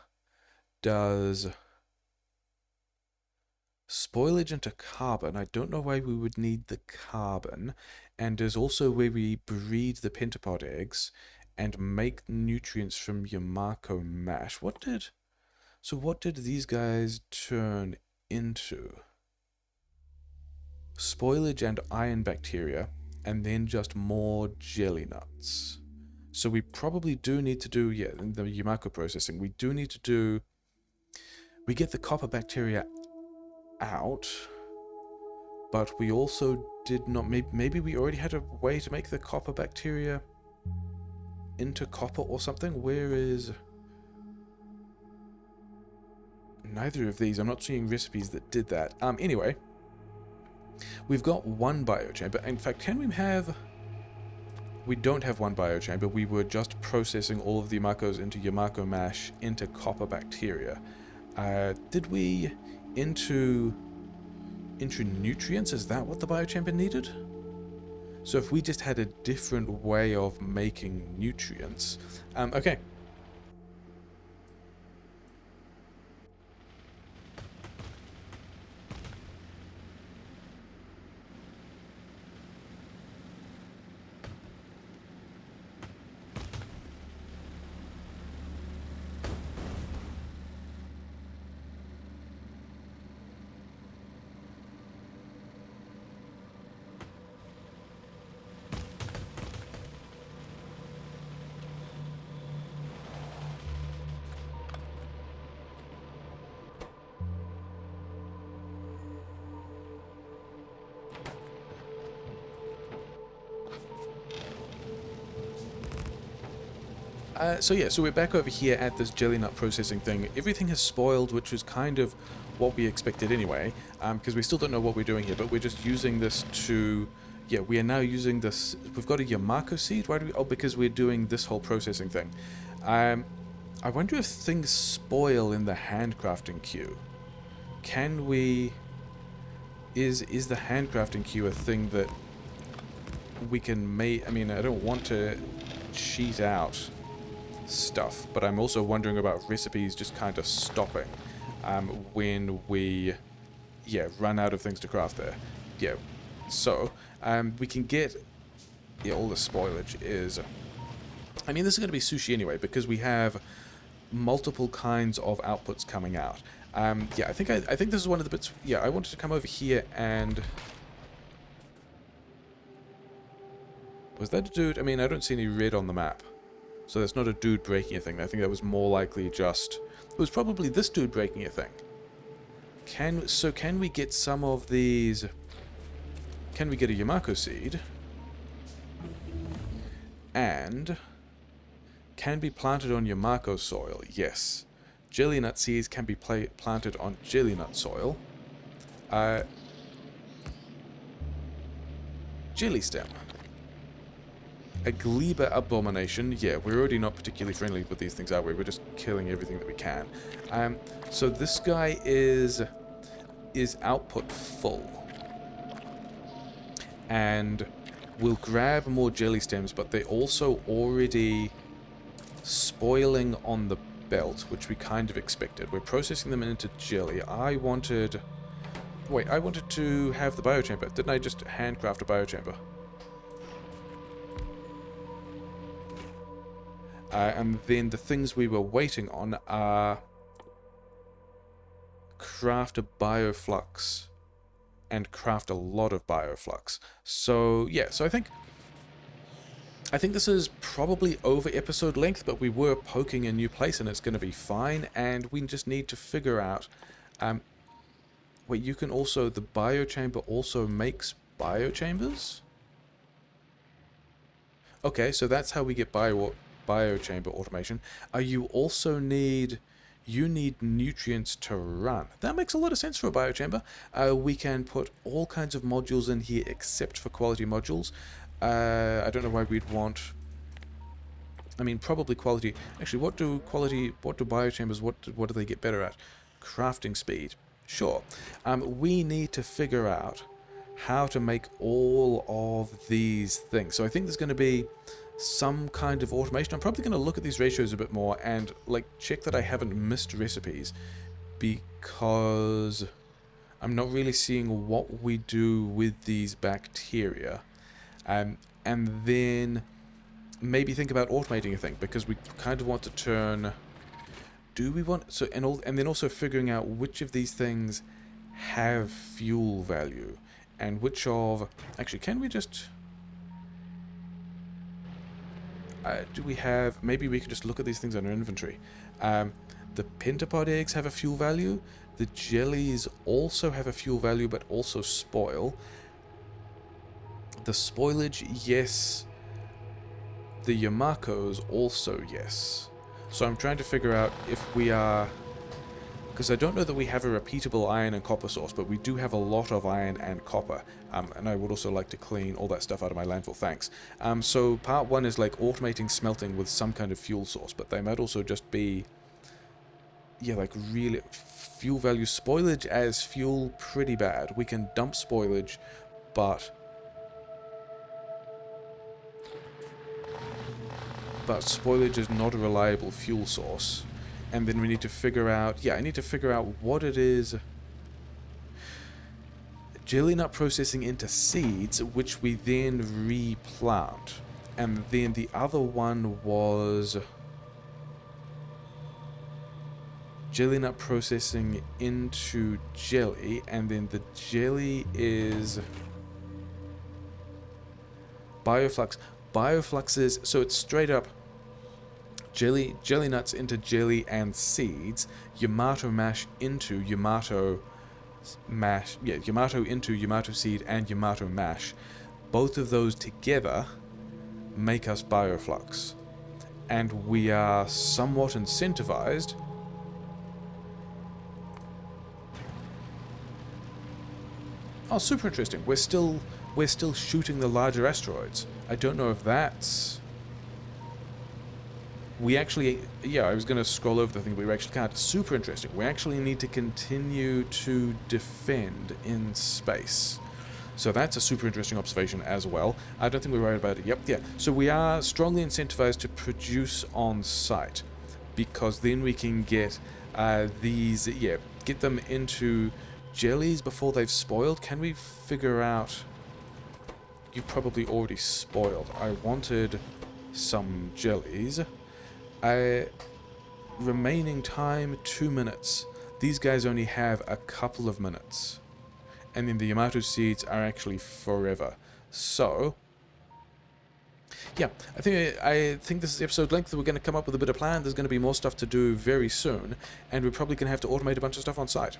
does spoilage into carbon. I don't know why we would need the carbon. And there's also where we breed the pentapod eggs and make nutrients from yumako mash. What did these guys turn into? Spoilage and iron bacteria, and then just more jelly nuts. So we probably do need to do, yeah, in the yumako processing, we do need to do... we get the copper bacteria out, but we also did not... maybe we already had a way to make the copper bacteria into copper or something? Where is... neither of these. I'm not seeing recipes that did that. Anyway, we've got one biochamber. In fact, can we have... we don't have one biochamber. We were just processing all of the yumakos into yumako mash into copper bacteria. Did we into nutrients? Is that what the biochamber needed? So if we just had a different way of making nutrients... okay. So we're back over here at this jelly nut processing thing. Everything has spoiled, which was kind of what we expected anyway, because we still don't know what we're doing here, but we're just using this to... yeah, we are now using this... we've got a yumako seed? Why do we... oh, because we're doing this whole processing thing. I wonder if things spoil in the handcrafting queue. Can we... Is the handcrafting queue a thing that we can make... I mean, I don't want to cheat out stuff, but I'm also wondering about recipes just kind of stopping when we run out of things to craft there. Yeah, so we can get... yeah, all the spoilage is... I mean, this is going to be sushi anyway, because we have multiple kinds of outputs coming out. Yeah, I think this is one of the bits... yeah, I wanted to come over here and... was that a dude? I mean, I don't see any red on the map. So that's not a dude breaking a thing. I think that was more likely just... it was probably this dude breaking a thing. Can we get some of these... can we get a yumako seed? And... can be planted on yumako soil? Yes. Jelly nut seeds can be planted on jelly nut soil. Jelly stem. A Gleba abomination. Yeah, we're already not particularly friendly with these things, are we? We're just killing everything that we can. So this guy is output full. And we'll grab more jelly stems, but they're also already spoiling on the belt, which we kind of expected. We're processing them into jelly. I wanted to have the biochamber. Didn't I just handcraft a biochamber? And then the things we were waiting on are craft a bioflux and craft a lot of bioflux. So yeah, so I think this is probably over episode length, but we were poking a new place and it's going to be fine, and we just need to figure out... wait, you can also... The biochamber also makes biochambers? Okay, so that's how we get biochamber automation. You also need... You need nutrients to run. That makes a lot of sense for a biochamber. We can put all kinds of modules in here except for quality modules. I don't know why we'd want... I mean, probably quality... Actually, what do biochambers, what do they get better at? Crafting speed. Sure. We need to figure out how to make all of these things. So I think there's going to be some kind of automation. I'm probably going to look at these ratios a bit more and like check that I haven't missed recipes, because I'm not really seeing what we do with these bacteria. And then maybe think about automating a thing, because we kind of want to turn... Do we want... So, and then also figuring out which of these things have fuel value, and which of... Actually, can we just... do we have... Maybe we could just look at these things on our inventory. The pentapod eggs have a fuel value. The jellies also have a fuel value, but also spoil. The spoilage, yes. The yumakos, also yes. So I'm trying to figure out if we are... Because I don't know that we have a repeatable iron and copper source, but we do have a lot of iron and copper. And I would also like to clean all that stuff out of my landfill, thanks. So part one is like automating smelting with some kind of fuel source, but they might also just be... Yeah, like really... Fuel value spoilage as fuel, pretty bad. We can dump spoilage, but spoilage is not a reliable fuel source. And then we need to figure out... Yeah, I need to figure out what it is... Jelly nut processing into seeds, which we then replant. And then the other one was... Jelly nut processing into jelly, and then the jelly is... Bioflux. Bioflux is... So it's straight up... Jelly nuts into jelly and seeds, Yamato mash into Yamato mash, yeah, Yamato into Yamato seed and Yamato mash. Both of those together make us bioflux. And we are somewhat incentivized Oh, super interesting. We're still shooting the larger asteroids. I don't know if that's... We actually... Yeah, I was going to scroll over the thing, but we actually can't. Super interesting. We actually need to continue to defend in space. So that's a super interesting observation as well. I don't think we're worried about it. Yep, yeah. So we are strongly incentivized to produce on site, because then we can get these... Yeah, get them into jellies before they've spoiled. Can we figure out... You've probably already spoiled. I wanted some jellies. Remaining time, 2 minutes. These guys only have a couple of minutes. And then the Yamato seeds are actually forever. So... Yeah, I think this is episode length. We're going to come up with a bit of plan. There's going to be more stuff to do very soon. And we're probably going to have to automate a bunch of stuff on site.